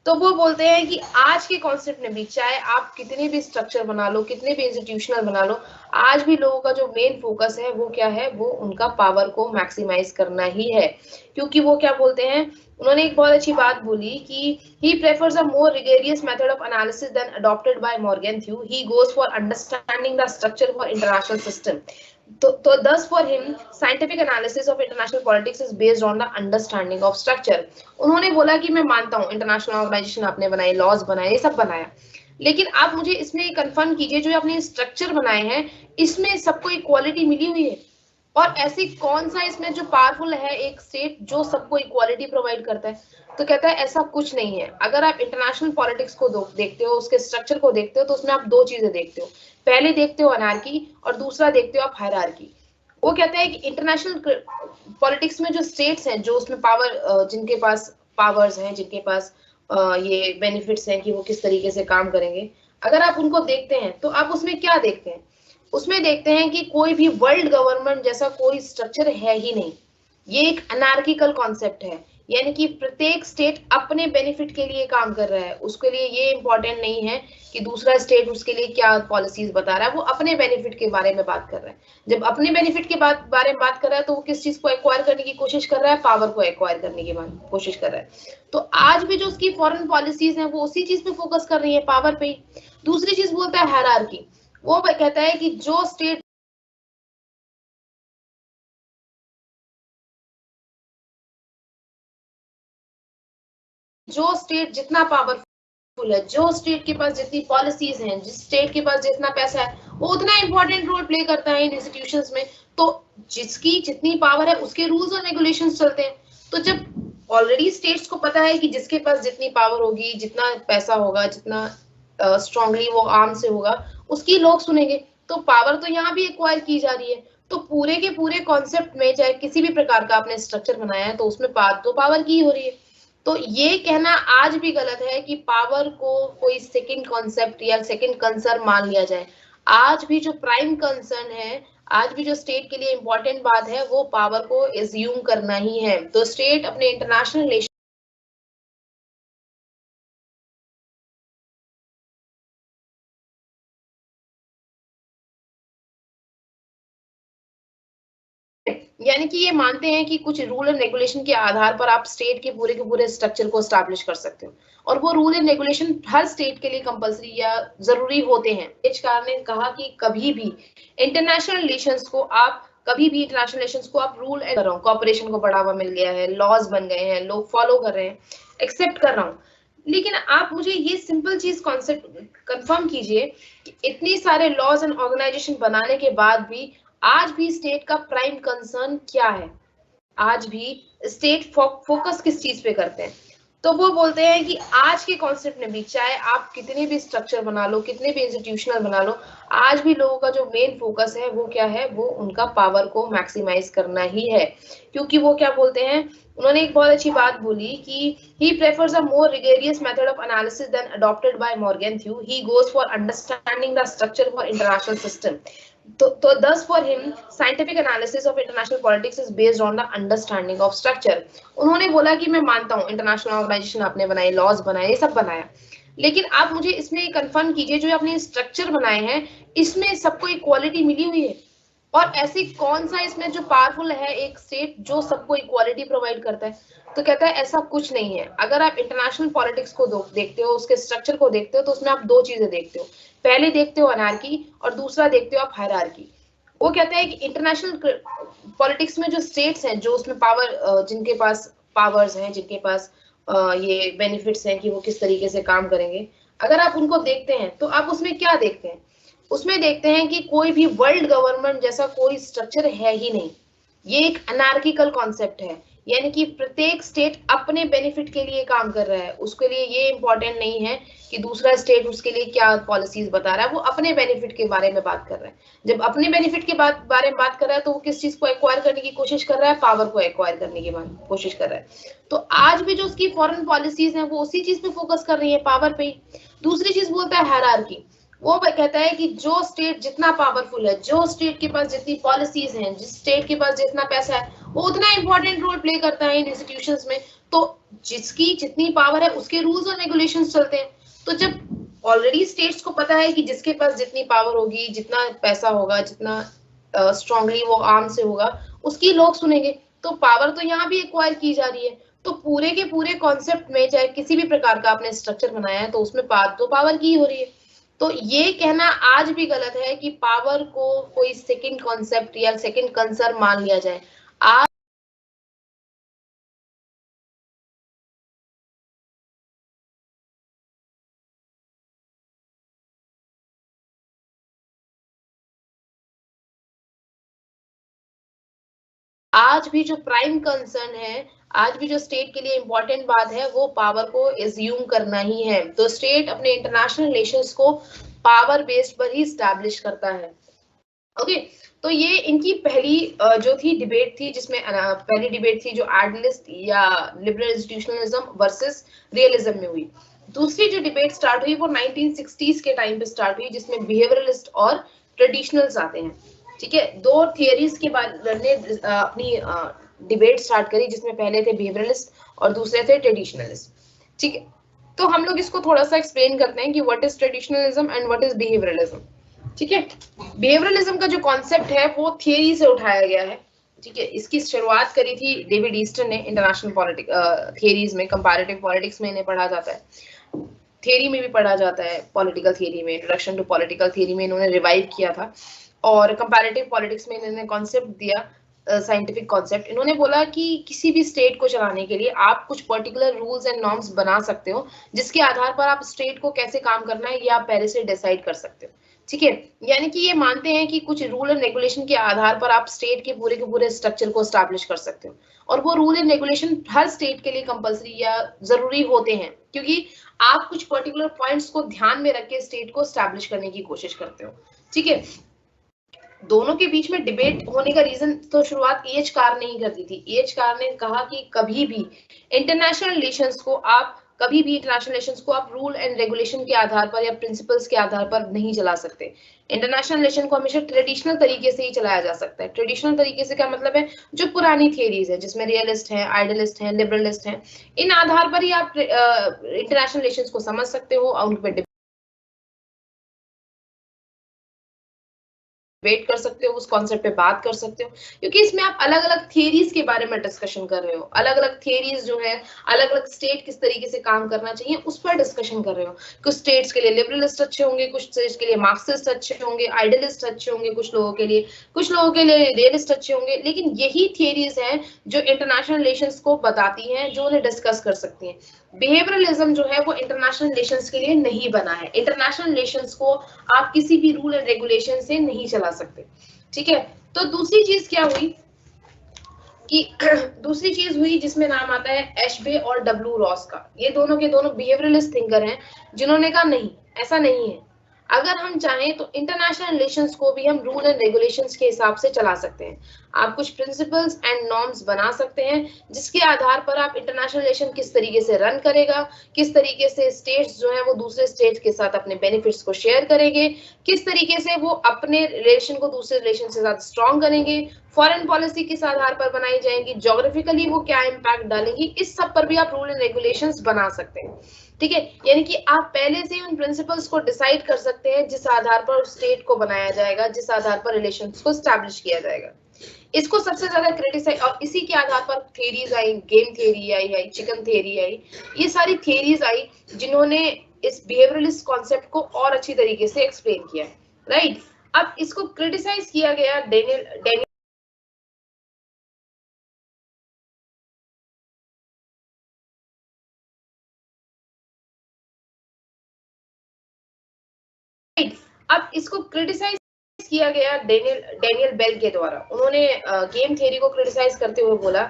तो वो बोलते हैं कि आज के कॉन्सेप्ट में भी, चाहे आप कितने भी स्ट्रक्चर बना लो, कितने भी इंस्टीट्यूशनल बना लो, आज भी लोगों का जो मेन फोकस है वो क्या है, वो उनका पावर को मैक्सिमाइज करना ही है। क्योंकि वो क्या बोलते हैं, उन्होंने एक बहुत अच्छी बात बोली कि he prefers a more rigorous method of analysis than adopted by Morgenthau. He goes for understanding the structure for international system. तो thus for him scientific analysis of international politics is based on the understanding of structure. उन्होंने बोला कि मैं मानता हूँ international organisation आपने बनाए, laws बनाए, ये सब बनाया, लेकिन आप मुझे इसमें कंफर्म कीजिए जो आपने स्ट्रक्चर बनाए हैं इसमें सबको इक्वालिटी मिली हुई है? और ऐसी कौन सा इसमें जो पावरफुल है एक स्टेट जो सबको इक्वालिटी प्रोवाइड करता है? तो कहता है ऐसा कुछ नहीं है। अगर आप इंटरनेशनल पॉलिटिक्स को देखते हो, उसके स्ट्रक्चर को देखते हो, तो उसमें आप 2 चीजें देखते हो, पहले देखते हो अनार्की और दूसरा देखते हो आप हायरार्की। वो कहता है कि इंटरनेशनल पॉलिटिक्स में जो स्टेट्स हैं, जो उसमें पावर, जिनके पास पावर्स हैं, जिनके पास ये बेनिफिट्स हैं कि वो किस तरीके से काम करेंगे, अगर आप उनको देखते हैं तो आप उसमें क्या देखते हैं? उसमें देखते हैं कि कोई भी वर्ल्ड गवर्नमेंट जैसा कोई स्ट्रक्चर है ही नहीं। ये एक अनार्किकल कॉन्सेप्ट है, यानी कि प्रत्येक स्टेट अपने बेनिफिट के लिए काम कर रहा है। उसके लिए ये इंपॉर्टेंट नहीं है कि दूसरा स्टेट उसके लिए क्या पॉलिसीज बता रहा है, वो अपने बेनिफिट के बारे में बात कर रहा है। जब अपने बेनिफिट के बारे में बात कर रहा है तो वो किस चीज को एक्वायर करने की कोशिश कर रहा है? पावर को एक्वायर करने की कोशिश कर रहा है। तो आज भी जो उसकी फॉरेन पॉलिसीज हैं वो उसी चीज पे फोकस कर रही है, पावर पे। दूसरी चीज बोलता है हायरार्की। वो कहता है कि जो स्टेट जितना पावरफुल है, जो स्टेट के पास जितनी पॉलिसीज हैं, जिस स्टेट के पास जितना पैसा है, वो उतना इंपॉर्टेंट रोल प्ले करता है इन इंस्टीट्यूशंस में। तो जिसकी जितनी पावर है उसके रूल्स और रेगुलेशंस चलते हैं। तो जब ऑलरेडी स्टेट्स को पता है कि जिसके पास जितनी पावर होगी, जितना पैसा होगा, जितना स्ट्रांगली वो आर्म से होगा, उसकी लोग सुनेंगे। तो पावर तो यहाँ भी एक्वायर की जा रही है। तो पूरे के पूरे कॉन्सेप्ट में चाहे किसी भी प्रकार का आपने स्ट्रक्चर बनाया है तो उसमें बात तो पावर की हो रही है। तो ये कहना आज भी गलत है कि पावर को कोई सेकंड कॉन्सेप्ट या सेकंड कंसर्न मान लिया जाए। आज भी जो प्राइम कंसर्न है, आज भी जो स्टेट के लिए इंपॉर्टेंट बात है, वो पावर को एज्यूम करना ही है। तो स्टेट अपने इंटरनेशनल रिलेशन यानी कि ये मानते हैं कि कुछ रूल एंड रेगुलेशन के आधार पर आप स्टेट के पूरे स्ट्रक्चर को एस्टैब्लिश कर सकते हो, और वो rule and regulation her state के लिए कंपलसरी या जरूरी होते हैं। एचकार ने कहा कि कभी भी इंटरनेशनल रिलेशंस को आप रूल एंड कॉपरेशन को बढ़ावा मिल गया है, लॉज बन गए हैं, लोग फॉलो कर रहे हैं, एक्सेप्ट कर रहा हूँ। लेकिन आप मुझे ये सिंपल चीज कॉन्सेप्ट कंफर्म कीजिए कि इतनी सारे लॉज एंड ऑर्गेनाइजेशन बनाने के बाद भी आज भी स्टेट का प्राइम कंसर्न क्या है? आज भी स्टेट फोकस किस चीज पे करते हैं? तो वो बोलते हैं कि आज के कॉन्सेप्ट में भी, चाहे आप कितने भी स्ट्रक्चर बना लो, कितने भी इंस्टीट्यूशनल बना लो, आज भी लोगों का जो मेन फोकस है वो क्या है? वो उनका पावर को मैक्सिमाइज करना ही है। क्योंकि वो क्या बोलते हैं, उन्होंने एक बहुत अच्छी बात बोली कि he prefers a more rigorous method of analysis than adopted by Morgenthau. He goes for understanding the structure for international system. तो thus for him scientific analysis of international politics is based on the understanding of structure. उन्होंने बोला कि मैं मानता हूँ international organisation आपने बनाए, laws बनाए, ये सब बनाया, लेकिन आप मुझे इसमें कंफर्म कीजिए जो आपने स्ट्रक्चर बनाए हैं इसमें सबको इक्वालिटी मिली हुई है? और ऐसी कौन सा इसमें जो पावरफुल है एक स्टेट जो सबको इक्वालिटी प्रोवाइड करता है? तो कहता है ऐसा कुछ नहीं है। अगर आप इंटरनेशनल पॉलिटिक्स को देखते हो, उसके स्ट्रक्चर को देखते हो, तो उसमें आप दो चीजें देखते हो। पहले देखते हो अनार्की और दूसरा देखते हो आप हायरार्की। वो कहता है कि इंटरनेशनल पॉलिटिक्स में जो स्टेट्स हैं, जो उसमें पावर, जिनके पास पावर्स हैं, जिनके पास ये बेनिफिट्स हैं कि वो किस तरीके से काम करेंगे, अगर आप उनको देखते हैं तो आप उसमें क्या देखते हैं? उसमें देखते हैं कि कोई भी वर्ल्ड गवर्नमेंट जैसा कोई स्ट्रक्चर है ही नहीं। ये एक अनार्किकल कॉन्सेप्ट है, यानी कि प्रत्येक स्टेट अपने बेनिफिट के लिए काम कर रहा है। उसके लिए ये इंपॉर्टेंट नहीं है कि दूसरा स्टेट उसके लिए क्या पॉलिसीज बता रहा है, वो अपने बेनिफिट के बारे में बात कर रहा है। जब अपने बेनिफिट के बारे में बात कर रहा है तो वो किस चीज को एक्वायर करने की कोशिश कर रहा है? पावर को एक्वायर करने की कोशिश कर रहा है। तो आज भी जो उसकी फॉरेन पॉलिसीज हैं वो उसी चीज पे फोकस कर रही है, पावर पे ही। दूसरी चीज बोलता है हायरार्की। वो कहता है कि जो स्टेट जितना पावरफुल है, जो स्टेट के पास जितनी पॉलिसीज हैं, जिस स्टेट के पास जितना पैसा है, वो उतना इंपॉर्टेंट रोल प्ले करता है इन इंस्टीट्यूशंस में। तो जिसकी जितनी पावर है उसके रूल्स और रेगुलेशंस चलते हैं। तो जब ऑलरेडी स्टेट्स को पता है कि जिसके पास जितनी पावर होगी, जितना पैसा होगा, जितना स्ट्रांगली वो आर्म से होगा, उसकी लोग सुनेंगे। तो पावर तो यहाँ भी एक्वायर की जा रही है। तो पूरे के पूरे कॉन्सेप्ट में चाहे किसी भी प्रकार का आपने स्ट्रक्चर बनाया है तो उसमें बात तो पावर की हो रही है। तो ये कहना आज भी गलत है कि पावर को कोई सेकंड कॉन्सेप्ट या सेकंड कंसर्न मान लिया जाए। आज भी जो प्राइम कंसर्न है, आज भी जो स्टेट के लिए इंपॉर्टेंट बात है, वो पावर को एज्यूम करना ही है। तो स्टेट अपने इंटरनेशनल रिलेशंस को पावर बेस्ड पर ही स्टैब्लिश करता है। ओके, तो ये इनकी पहली जो थी डिबेट थी, जिसमें पहली डिबेट थी जो एडलिस्ट या लिबरल इंस्टीट्यूशनलिज्म वर्सेस रियलिज्म में हुई। दूसरी जो डिबेट स्टार्ट हुई वो 1960s के टाइम पे स्टार्ट हुई, जिसमें बिहेवियरलिस्ट और ट्रेडिशनल्स आते हैं। ठीक है, दो थियरीज के बारे में अपनी डिबेट स्टार्ट करी, जिसमें पहले थे बिहेवियरलिस्ट और दूसरे थे ट्रेडिशनलिस्ट। ठीक है, तो हम लोग इसको थोड़ा सा एक्सप्लेन करते हैं कि what is traditionalism and what is behaviouralism. ठीक है, बिहेवियरलिज्म का जो कॉन्सेप्ट है वो थियरी से उठाया गया है। ठीक है, इसकी शुरुआत करी थी डेविड ईस्टन ने इंटरनेशनल पॉलिटिक्स थियरीज में। कंपैरेटिव पॉलिटिक्स में इन्हें पढ़ा जाता है, थियरी में भी पढ़ा जाता है, पॉलिटिकल थियरी में, इंट्रोडक्शन टू पॉलिटिकल थियरी में इन्होंने रिवाइव किया था, और कंपैरेटिव पॉलिटिक्स में इन्होंने कॉन्सेप्ट दिया, साइंटिफिक कॉन्सेप्ट। इन्होंने बोला कि किसी भी स्टेट को चलाने के लिए आप कुछ पर्टिकुलर रूल्स एंड नॉर्म्स बना सकते हो, जिसके आधार पर आप स्टेट को कैसे काम करना है ये आप पहले से डिसाइड कर सकते हो। ठीक है, यानी कि ये मानते हैं कि कुछ रूल एंड रेगुलेशन के आधार पर आप स्टेट के पूरे स्ट्रक्चर को एस्टैब्लिश कर सकते हो, और वो rule and regulation her state के लिए कंपलसरी या जरूरी होते हैं, क्योंकि आप कुछ पर्टिकुलर पॉइंट्स को ध्यान में रख के स्टेट को एस्टैब्लिश करने की कोशिश करते हो। ठीक है, दोनों के बीच में डिबेट होने का रीजन तो शुरुआत EH कार ने ही कर दी थी। EH कार ने कहा कि कभी भी इंटरनेशनल रिलेशंस को आप रूल एंड रेगुलेशन के आधार पर या प्रिंसिपल्स के आधार पर नहीं चला सकते। इंटरनेशनल रिलेशन को हमेशा ट्रेडिशनल तरीके से ही चलाया जा सकता है। ट्रेडिशनल तरीके से क्या मतलब है, जो पुरानी थियरीज है जिसमें रियलिस्ट है, आइडियलिस्ट है, लिबरलिस्ट है, इन आधार पर ही आप इंटरनेशनल रिलेशंस को समझ सकते हो और उन पर वेट कर सकते हो, उस कॉन्सेप्ट पे बात कर सकते हो, क्योंकि इसमें आप अलग अलग थियरीज के बारे में डिस्कशन कर रहे हो। अलग अलग थियरीज जो है, अलग अलग स्टेट किस तरीके से काम करना चाहिए उस पर डिस्कशन कर रहे हो। कुछ स्टेट्स के लिए लिबरलिस्ट अच्छे होंगे, कुछ स्टेट्स के लिए मार्क्सिस्ट अच्छे होंगे, आइडियलिस्ट अच्छे होंगे, कुछ लोगों के लिए रियलिस्ट अच्छे होंगे, लेकिन यही थियरीज हैं जो इंटरनेशनल रिलेशंस को बताती हैं, जो उन्हें डिस्कस कर सकती हैं। बिहेवियरलिज्म जो है वो इंटरनेशनल रिलेशंस के लिए नहीं बना है। इंटरनेशनल रिलेशंस को आप किसी भी रूल एंड रेगुलेशन से नहीं चला सकते। ठीक है, तो दूसरी चीज क्या हुई कि दूसरी चीज हुई जिसमें नाम आता है एशबे और डब्ल्यू रॉस का। ये दोनों के दोनों बिहेवियरलिस्ट थिंकर हैं, जिन्होंने कहा नहीं, ऐसा नहीं है, अगर हम चाहें तो इंटरनेशनल रिलेशंस को भी हम रूल एंड रेगुलेशंस के हिसाब से चला सकते हैं। आप कुछ प्रिंसिपल्स एंड नॉर्म्स बना सकते हैं, जिसके आधार पर आप इंटरनेशनल रिलेशन किस तरीके से रन करेगा, किस तरीके से स्टेट्स जो है वो दूसरे स्टेट के साथ अपने बेनिफिट्स को शेयर करेंगे, किस तरीके से वो अपने रिलेशन को दूसरे रिलेशन के साथ स्ट्रॉन्ग करेंगे, फॉरेन पॉलिसी किस आधार पर बनाई जाएंगी, ज्योग्राफिकली वो क्या इम्पैक्ट डालेंगी, इस सब पर भी आप रूल एंड रेगुलेशंस बना सकते हैं। ठीक है, यानी कि आप पहले से ही उन प्रिंसिपल्स को डिसाइड कर सकते हैं जिस आधार पर उस स्टेट को बनाया जाएगा, जिस आधार पर रिलेशंस को एस्टैब्लिश किया जाएगा। इसको सबसे ज्यादा क्रिटिसाइज, और इसी के आधार पर थियरीज आई, गेम थियरी आई, चिकन थियरी आई, ये सारी थियरीज आई जिन्होंने इस बिहेवियरलिस्ट कॉन्सेप्ट को और अच्छी तरीके से एक्सप्लेन किया, राइट। अब इसको क्रिटिसाइज किया गया डेनियल अब इसको क्रिटिसाइज किया गया डेनियल बेल के द्वारा। उन्होंने गेम थ्योरी को क्रिटिसाइज करते हुए बोला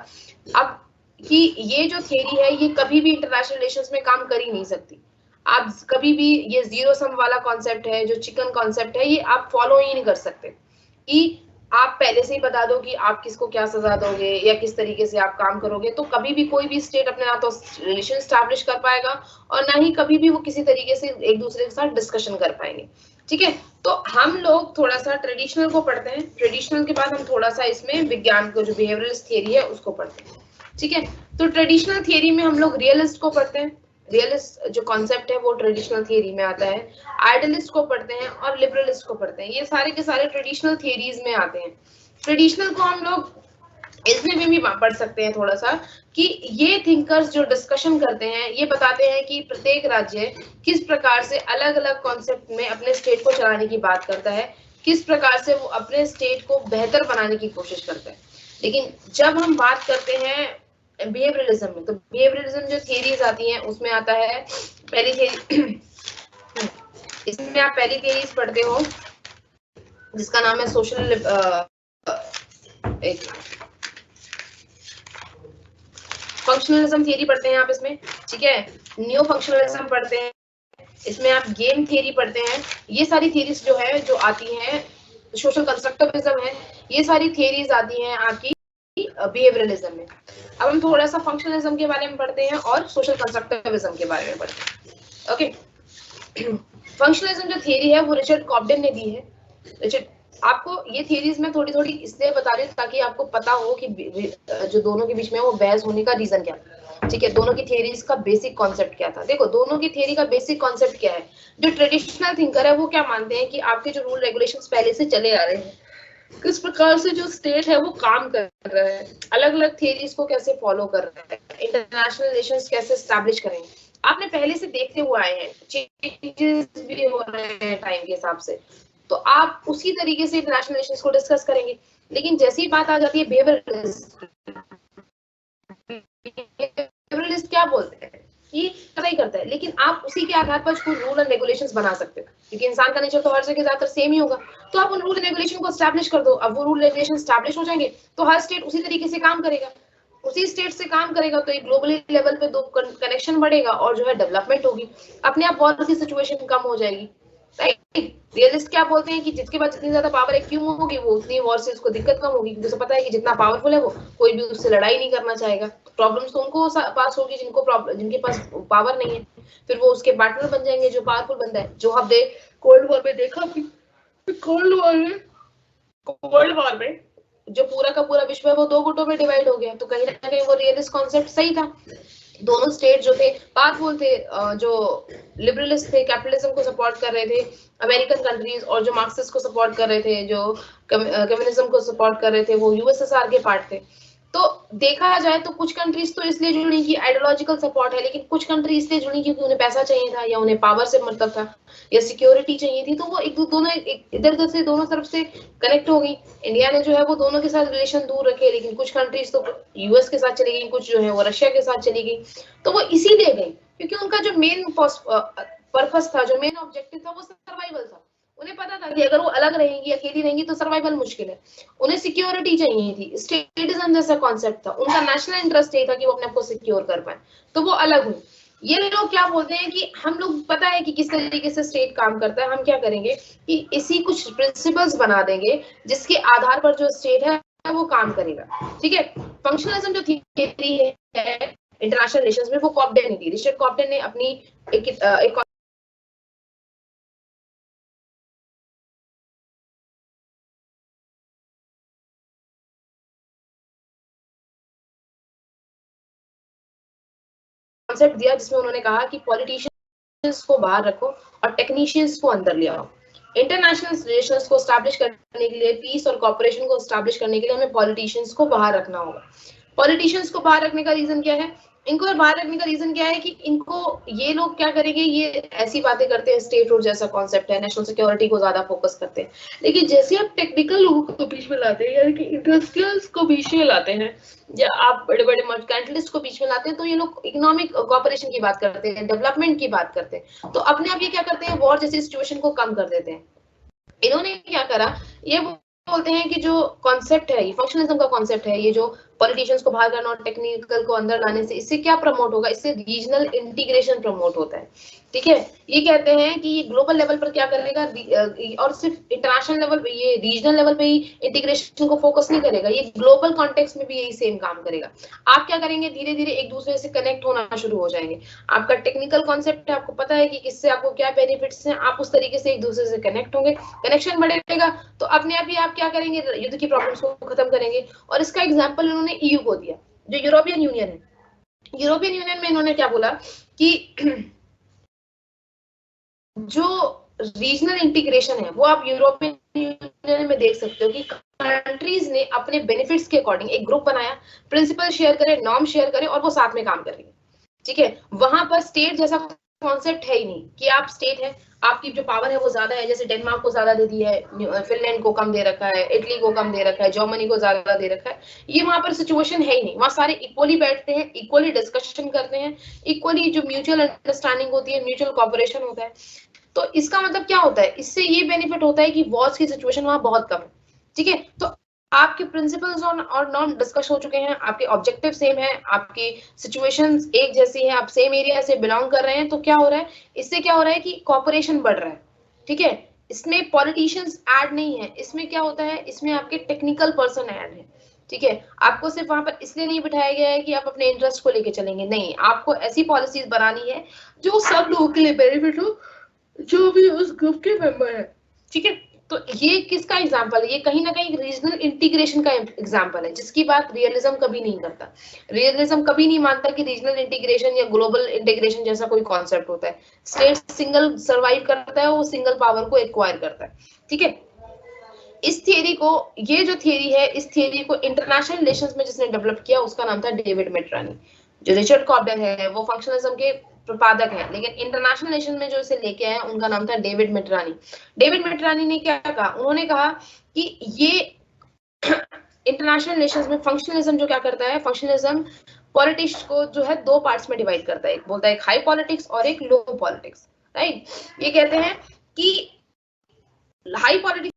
अब कि ये जो थ्योरी है ये कभी भी इंटरनेशनल रिलेशंस में काम कर ही नहीं सकती। आप कभी भी ये जीरो सम वाला कॉन्सेप्ट है, जो चिकन कॉन्सेप्ट है, ये आप फॉलो ही नहीं कर सकते कि आप पहले से ही बता दो कि आप किसको क्या सजा दोगे या किस तरीके से आप काम करोगे, तो कभी भी कोई भी स्टेट अपने ना तो रिलेशन स्टैब्लिश कर पाएगा और ना ही कभी भी वो किसी तरीके से एक दूसरे के साथ डिस्कशन कर पाएंगे। ठीक है, तो हम लोग थोड़ा सा ट्रेडिशनल को पढ़ते हैं, ट्रेडिशनल के बाद हम थोड़ा सा इसमें विज्ञान को जो बिहेवियरलिस्ट थियरी है उसको पढ़ते हैं। ठीक है, तो ट्रेडिशनल थियरी में हम लोग रियलिस्ट को पढ़ते हैं, रियलिस्ट जो कॉन्सेप्ट है वो ट्रेडिशनल थियरी में आता है। आइडियलिस्ट को पढ़ते हैं और लिबरलिस्ट को पढ़ते हैं, ये सारे के सारे ट्रेडिशनल थियरीज में आते हैं। ट्रेडिशनल को हम लोग इसमें भी पढ़ सकते हैं थोड़ा सा कि ये थिंकर्स जो डिस्कशन करते हैं ये बताते हैं कि प्रत्येक राज्य किस प्रकार से अलग अलग कॉन्सेप्ट में अपने स्टेट को चलाने की बात करता है, किस प्रकार से वो अपने स्टेट को बेहतर बनाने की कोशिश करता है। लेकिन जब हम बात करते हैं बिहेवियरलिज्म में, तो बिहेवियरलिज्म जो थियरीज आती हैं उसमें आता है पहली थियरी इसमें आप पहली थियरीज पढ़ते हो जिसका नाम है सोशल फंक्शनलिज्म थियरी पढ़ते हैं आप इसमें। ठीक है, न्यू फंक्शनलिज्म पढ़ते हैं, इसमें आप गेम थियरी पढ़ते हैं। ये सारी थियरीज जो है जो आती हैं, सोशल कंस्ट्रक्टिविज्म है, ये सारी थियरीज आती हैं आपकी बिहेवियरलिज्म में। अब हम थोड़ा सा फंक्शनलिज्म के बारे में पढ़ते हैं और सोशल कंस्ट्रक्टिविज्म के बारे में पढ़ते हैं। ओके, फंक्शनलिज्म जो थियरी है वो रिचर्ड कॉब्डेन ने दी है। रिचर्ड, आपको ये थियरीज में थोड़ी थोड़ी इसलिए बता रही हूँ ताकि आपको पता हो कि जो दोनों के बीच में वो बहस होने का रीजन क्या है। ठीक है, दोनों की थियरीज का बेसिक कॉन्सेप्ट क्या था। देखो, दोनों की थियरी का बेसिक कॉन्सेप्ट क्या है। जो ट्रेडिशनल थिंकर है वो क्या मानते हैं कि आपके जो रूल रेगुलेशंस पहले से चले आ रहे हैं, किस प्रकार से जो स्टेट है वो काम कर रहा है, अलग अलग थियरीज को कैसे फॉलो कर रहा है, इंटरनेशनल रिलेशंस कैसे एस्टैब्लिश करेंगे, आपने पहले से देखते हुए आए हैं, चेंजेस भी हो रहे हैं टाइम के हिसाब से, तो आप उसी तरीके से इंटरनेशनल रिलेशंस को डिस्कस करेंगे। लेकिन जैसी ही बात आ जाती है बिहेवियरलिस्ट क्या बोलते हैं कि पता ही करता है, लेकिन आप उसी के आधार पर कुछ रूल एंड रेगुलेशंस बना सकते हो, क्योंकि इंसान का नेचर तो हर जगह ज्यादातर सेम ही होगा। तो आप उन रूल एंड रेगुलेशन को एस्टैब्लिश कर दो। अब वो रूल रेगुलेशन एस्टैब्लिश हो जाएंगे तो हर स्टेट उसी तरीके से काम करेगा, उसी स्टेट से काम करेगा, तो एक ग्लोबली लेवल पे दो कनेक्शन बढ़ेगा और जो है डेवलपमेंट होगी, अपने आप वॉर की सिचुएशन कम हो जाएगी, राइट। रियलिस्ट क्या बोलते हैं कि जिसके पास जितनी ज्यादा पावर एक्यूम होगी वो उतनी वॉर से उसको दिक्कत कम होगी, क्योंकि उसे पता है कि जितना पावरफुल है वो कोई भी उससे लड़ाई नहीं करना चाहेगा। प्रॉब्लम्स तो उनको पास होगी जिनके पास पावर नहीं है, फिर वो उसके पार्टनर बन जाएंगे जो पावरफुल बंदा है, जो हमने कोल्ड वॉर में देखा। कोल्ड वॉर में जो पूरा का पूरा विश्व है वो दो गुटों में डिवाइड हो गया, तो कहीं ना कहीं वो रियलिस्ट कॉन्सेप्ट सही था। दोनों स्टेट जो थे पावरफुल थे, जो लिबरलिस्ट थे कैपिटलिज्म को सपोर्ट कर रहे थे अमेरिकन कंट्रीज, और जो मार्क्सिस्ट को सपोर्ट कर रहे थे, जो कम्युनिज्म को सपोर्ट कर रहे थे, वो यूएसएसआर के पार्ट थे। तो देखा जाए तो कुछ कंट्रीज तो इसलिए जुड़ी कि आइडियोलॉजिकल सपोर्ट है, लेकिन कुछ कंट्री इसलिए जुड़ी क्योंकि उन्हें पैसा चाहिए था, या उन्हें पावर से मतलब था, या सिक्योरिटी चाहिए थी, तो वो दोनों इधर उधर से दोनों तरफ से कनेक्ट हो गई। इंडिया ने जो है वो दोनों के साथ रिलेशन दूर रखे, लेकिन कुछ कंट्रीज तो यूएस के साथ चली गई, कुछ जो है वो रशिया के साथ चली गई। तो वो इसीलिए गई क्योंकि उनका जो मेन पर्पस था, जो मेन ऑब्जेक्टिव था, वो सर्वाइवल था। उन्हें पता था कि अगर वो अलग रहेंगी, अकेली रहेंगी, तो सर्वाइवल मुश्किल है। उन्हें सिक्योरिटी चाहिए थी, स्टेटिज्म जैसा कॉन्सेप्ट था, उनका नेशनल इंटरेस्ट ये था कि वो अपने आप को सिक्योर कर पाए, तो वो अलग हुई। ये लोग क्या बोलते हैं कि हम लोग पता है कि किस तरीके से स्टेट काम करता है, हम क्या करेंगे कि इसी कुछ प्रिंसिपल्स बना देंगे जिसके आधार पर जो स्टेट है वो काम करेगा, ठीक है। फंक्शनलिज्म जो थियरी है इंटरनेशनल रिलेशंस में, वो कॉब्डेन ने दी। रिचर्ड कॉब्डेन ने अपनी एक कॉन्सेप्ट दिया जिसमें उन्होंने कहा कि पॉलिटिशियंस को बाहर रखो और टेक्नीशियंस को अंदर ले आओ। इंटरनेशनल रिलेशंस को एस्टैब्लिश करने के लिए, पीस और कॉपरेशन को एस्टैब्लिश करने के लिए हमें पॉलिटिशियंस को बाहर रखना होगा। पॉलिटिशियंस को बाहर रखने का रीजन क्या है? इनको बाहर रखने का रीजन क्या है कि इनको ये लोग क्या करेंगे, ये ऐसी बातें करते हैं, स्टेट रूट जैसा कॉन्सेप्ट है, नेशनल सिक्योरिटी को ज्यादा फोकस करते हैं, लेकिन जैसे आप टेक्निकल लोगों को बीच में लाते हैं, यानी कि इंडस्ट्रियल्स को बीच में लाते हैं, या आप बड़े बड़े मर्केंटलिस्ट को बीच में लाते हैं, तो ये लोग इकोनॉमिक कोऑपरेशन की बात करते हैं, डेवलपमेंट की बात करते हैं, तो अपने आप ये क्या करते हैं, वॉर जैसी सिचुएशन को कम कर देते हैं। इन्होंने क्या करा, ये बोलते हैं कि जो कॉन्सेप्ट है, ये फंक्शनलिज्म का कॉन्सेप्ट है, ये जो पॉलिटिशियंस को बाहर करना और टेक्निकल को अंदर लाने से, इससे क्या प्रमोट होगा, इससे रीजनल इंटीग्रेशन प्रमोट होता है, ठीक है। ये कहते हैं कि ये ग्लोबल लेवल पर क्या करेगा, और सिर्फ इंटरनेशनल लेवल पे, ये रीजनल लेवल पे ही इंटीग्रेशन को फोकस नहीं करेगा, ये ग्लोबल कॉन्टेक्स्ट में भी यही सेम काम करेगा। आप क्या करेंगे, धीरे धीरे एक दूसरे से कनेक्ट होना शुरू हो जाएंगे। आपका टेक्निकल कॉन्सेप्ट है, आपको पता है कि किससे आपको क्या बेनिफिट्स हैं, आप उस तरीके से एक दूसरे से कनेक्ट होंगे, कनेक्शन बढ़ेगा, तो अपने आप ही आप क्या करेंगे, युद्ध की प्रॉब्लम्स को खत्म करेंगे। और इसका एग्जाम्पल इन्होंने ईयू को दिया, जो यूरोपियन यूनियन है। यूरोपियन यूनियन में इन्होंने क्या बोला कि जो रीजनल इंटीग्रेशन है वो आप यूरोपियन यूनियन में देख सकते हो कि कंट्रीज ने अपने बेनिफिट्स के अकॉर्डिंग एक ग्रुप बनाया, प्रिंसिपल शेयर करे, नॉर्म शेयर करे, और वो साथ में काम कर रही है, ठीक है। वहां पर स्टेट जैसा कॉन्सेप्ट है ही नहीं कि आप स्टेट है, आपकी जो पावर है वो ज्यादा है, जैसे डेनमार्क को ज्यादा दे दी है, फिनलैंड को कम दे रखा है, इटली को कम दे रखा है, जर्मनी को ज्यादा दे रखा है, ये वहां पर सिचुएशन है ही नहीं। वहां सारे इक्वली बैठते हैं, इक्वली डिस्कशन करते हैं, इक्वली जो म्यूचुअल अंडरस्टैंडिंग होती है, म्यूचुअल कॉपरेशन होता है। तो इसका मतलब क्या होता है, इससे ये बेनिफिट होता है कि वॉर्स की सिचुएशन वहां बहुत कम है, ठीक है। तो आपके प्रिंसिपल्स और नॉर्म डिस्कस हो चुके हैं, आपके ऑब्जेक्टिव सेम है, आपकी सिचुएशंस एक जैसी है, आप सेम एरिया से बिलोंग कर रहे हैं, तो क्या हो रहा है, इससे क्या हो रहा है कि कॉपरेशन बढ़ रहा है, ठीक है। इसमें पॉलिटिशियंस ऐड नहीं है, इसमें क्या होता है, इसमें आपके टेक्निकल पर्सन ऐड है, ठीक है। आपको सिर्फ वहां पर इसलिए नहीं बिठाया गया है कि आप अपने इंटरेस्ट को लेके चलेंगे, नहीं, आपको ऐसी पॉलिसीज बनानी है जो सब लोगों के लिए बेनिफिट हो, जो भी उस ग्रुप के मेंबर है, ठीक है। तो ये किसका एग्जांपल है, ये कहीं ना कहीं रीजनल इंटीग्रेशन का एग्जांपल है, जिसकी बात रियलिज्म कभी नहीं करता। रियलिज्म कभी नहीं मानता कि रीजनल इंटीग्रेशन या ग्लोबल इंटीग्रेशन जैसा कोई कॉन्सेप्ट होता है। स्टेट सिंगल सर्वाइव करता है, वो सिंगल पावर को एक्वायर करता है, ठीक है। इस थियरी को, ये जो थियरी है, इस थियरी को इंटरनेशनल रिलेशंस में जिसने डेवलप किया उसका नाम था डेविड मेट्रानी। जो रिचर्ड कॉब्डेन है वो फंक्शनलिज्म के प्रपादक है, लेकिन इंटरनेशनल रिलेशन में जो इसे लेके आए उनका नाम था डेविड मेट्रानी। डेविड मेट्रानी ने क्या कहा, उन्होंने कहा कि ये इंटरनेशनल रिलेशंस में फंक्शनलिज्म जो क्या करता है, फंक्शनलिज्म पॉलिटिक्स को जो है दो पार्ट्स में डिवाइड करता है, एक बोलता है एक हाई पॉलिटिक्स और एक लो पॉलिटिक्स, राइट। ये कहते हैं कि हाई पॉलिटिक्स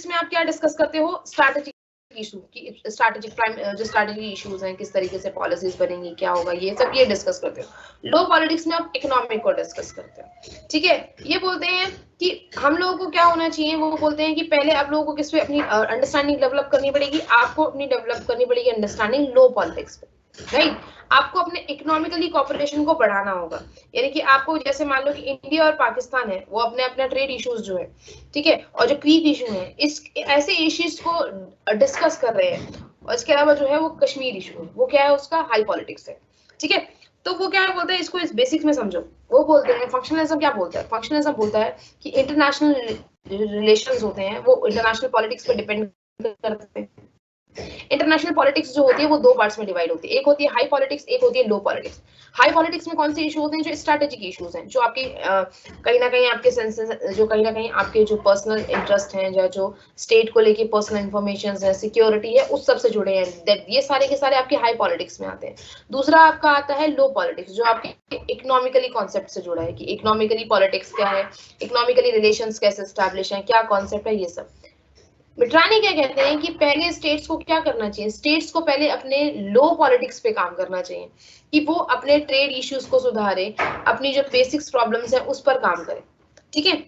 में आप क्या डिस्कस करते हो, स्ट्रैटेजिक इशू की, स्ट्रैटेजिक जो स्ट्रैटेजी इश्यूज हैं, किस तरीके से पॉलिसीज बनेंगी, क्या होगा, ये सब ये डिस्कस करते हो। लो पॉलिटिक्स में आप इकोनॉमिक को डिस्कस करते हो, ठीक है। ये बोलते हैं कि हम लोगों को क्या होना चाहिए, वो बोलते हैं कि पहले आप लोगों को किस पे अपनी अंडरस्टैंडिंग डेवलप करनी पड़ेगी, आपको अपनी डेवलप करनी पड़ेगी अंडरस्टैंडिंग लो पॉलिटिक्स पे, राइट। आपको अपने इकोनॉमिकली कॉपरेशन को बढ़ाना होगा, यानी कि आपको जैसे मान लो कि इंडिया और पाकिस्तान है, वो अपने अपने ट्रेड इश्यूज जो है, ठीक है, और जो क्रीक इशू है, इस ऐसे इश्यूज को डिस्कस कर रहे हैं। और इसके अलावा जो है वो कश्मीर इशू है, वो क्या है, उसका हाई पॉलिटिक्स है, ठीक है। तो वो क्या बोलते हैं, इसको इस बेसिक्स में समझो। वो बोलते हैं फंक्शनलिज्म, क्या बोलता है, फंक्शनलिज्म बोलता है कि इंटरनेशनल रिलेशंस होते हैं वो इंटरनेशनल पॉलिटिक्स पे डिपेंड करते हैं। इंटरनेशनल पॉलिटिक्स जो होती है वो दो पार्ट्स में डिवाइड होती है, एक होती है हाई पॉलिटिक्स, एक होती है लो पॉलिटिक्स। हाई पॉलिटिक्स में कौन से इशू होते हैं, जो स्ट्रैटेजिक इश्यूज हैं, जो आपकी कहीं ना कहीं आपके सेंसेस, जो कहीं ना कहीं आपके जो पर्सनल इंटरेस्ट हैं, या जो स्टेट को लेके पर्सनल इंफॉर्मेशन है, सिक्योरिटी है, उस सब से जुड़े हैं, ये सारे के सारे आपके हाई पॉलिटिक्स में आते हैं। दूसरा आपका आता है लो पॉलिटिक्स, जो आपके इकोनॉमिकली कॉन्सेप्ट से जुड़ा है, कि इकोनॉमिकली पॉलिटिक्स क्या है, इकोनॉमिकली रिलेशंस कैसे स्टैब्लिश है, क्या कॉन्सेप्ट है, ये सब। मिट्रानी क्या कहते हैं कि पहले स्टेट्स को क्या करना चाहिए, स्टेट्स को पहले अपने लो पॉलिटिक्स पे काम करना चाहिए, कि वो अपने ट्रेड इश्यूज को सुधारे, अपनी जो बेसिक्स प्रॉब्लम्स है उस पर काम करें, ठीक है।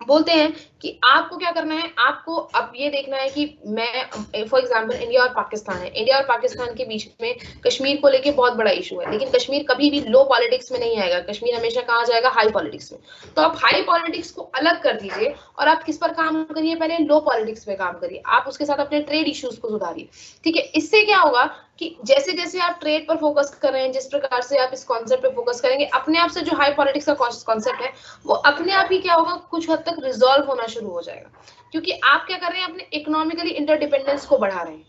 बोलते हैं कि आपको क्या करना है, आपको अब ये देखना है कि मैं फॉर एग्जांपल इंडिया और पाकिस्तान है, इंडिया और पाकिस्तान के बीच में कश्मीर को लेके बहुत बड़ा इशू है, लेकिन कश्मीर कभी भी लो पॉलिटिक्स में नहीं आएगा, कश्मीर हमेशा कहा जाएगा हाई पॉलिटिक्स में। तो आप हाई पॉलिटिक्स को अलग कर दीजिए और आप किस पर काम करिए, पहले लो पॉलिटिक्स पे काम करिए, आप उसके साथ अपने ट्रेड इश्यूज को सुधारिए, ठीक है। इससे क्या होगा कि जैसे जैसे आप ट्रेड पर फोकस कर रहे हैं, जिस प्रकार से आप इस कॉन्सेप्ट पे फोकस करेंगे, अपने आप से जो हाई पॉलिटिक्स का कॉन्सेप्ट है वो अपने आप ही क्या होगा, कुछ हद तक रिजॉल्व होना शुरू हो जाएगा, क्योंकि आप क्या कर रहे हैं, अपने इकोनॉमिकली इंटरडिपेंडेंस को बढ़ा रहे हैं,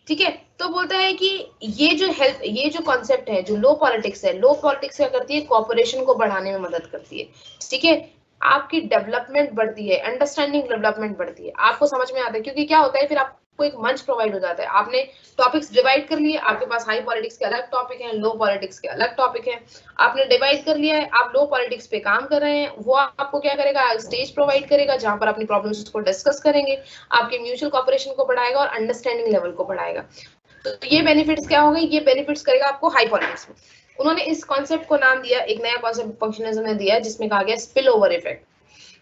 ठीक है। तो बोलता है कि ये जो कॉन्सेप्ट है, जो लो पॉलिटिक्स है, लो पॉलिटिक्स क्या करती है, कॉपरेशन को बढ़ाने में मदद करती है, ठीक है। आपकी डेवलपमेंट बढ़ती है, अंडरस्टैंडिंग डेवलपमेंट बढ़ती है, आपको समझ में आता है, क्योंकि क्या होता है, फिर आपको एक मंच प्रोवाइड हो जाता है, आपने टॉपिक्स डिवाइड कर लिए, आपके पास हाई पॉलिटिक्स के अलग टॉपिक हैं, लो पॉलिटिक्स के अलग टॉपिक हैं, आपने डिवाइड कर लिया है, आप लो पॉलिटिक्स पे काम कर रहे हैं, वो आपको क्या करेगा, स्टेज प्रोवाइड करेगा जहां पर अपनी प्रॉब्लम्स को डिस्कस करेंगे, आपके म्यूचुअल कॉपरेशन को बढ़ाएगा और अंडरस्टैंडिंग लेवल को बढ़ाएगा। तो ये बेनिफिट्स क्या हो गए, ये बेनिफिट्स करेगा आपको हाई पॉलिटिक्स में। उन्होंने इस कॉन्सेप्ट को नाम दिया, एक नया कॉन्सेप्ट फंक्शनलिज्म ने दिया, जिसमें कहा गया spill over effect.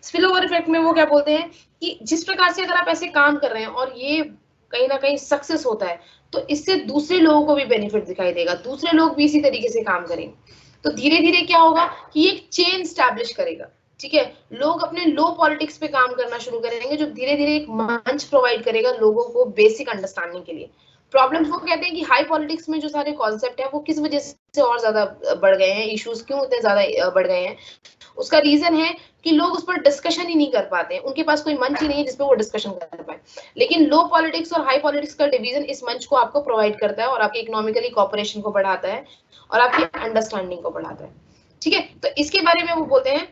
Spill over effect में वो क्या बोलते हैं कि जिस प्रकार से अगर आप ऐसे काम कर रहे हैं और ये कहीं ना कहीं सक्सेस होता है, तो इससे दूसरे लोगों को भी बेनिफिट दिखाई देगा, दूसरे लोग भी इसी तरीके से काम करेंगे, तो धीरे धीरे क्या होगा कि ये एक चेन स्टैब्लिश करेगा, ठीक है। लोग अपने लो पॉलिटिक्स पे काम करना शुरू करेंगे, जो धीरे धीरे एक मंच प्रोवाइड करेगा लोगों को बेसिक अंडरस्टैंडिंग के लिए। प्रॉब्लम्स वो कहते हैं कि हाई पॉलिटिक्स में जो सारे कॉन्सेप्ट है वो किस वजह से और ज्यादा बढ़ गए हैं, इश्यूज क्यों इतने ज्यादा बढ़ गए हैं, उसका रीजन है कि लोग उस पर डिस्कशन ही नहीं कर पाते हैं, उनके पास कोई मंच ही नहीं है जिसपे वो डिस्कशन कर पाए। लेकिन लो पॉलिटिक्स और हाई पॉलिटिक्स का डिवीजन इस मंच को आपको प्रोवाइड करता है और आपके इकोनॉमिकली कॉपरेशन को बढ़ाता है और आपकी अंडरस्टैंडिंग को बढ़ाता है, ठीक है। तो इसके बारे में वो बोलते हैं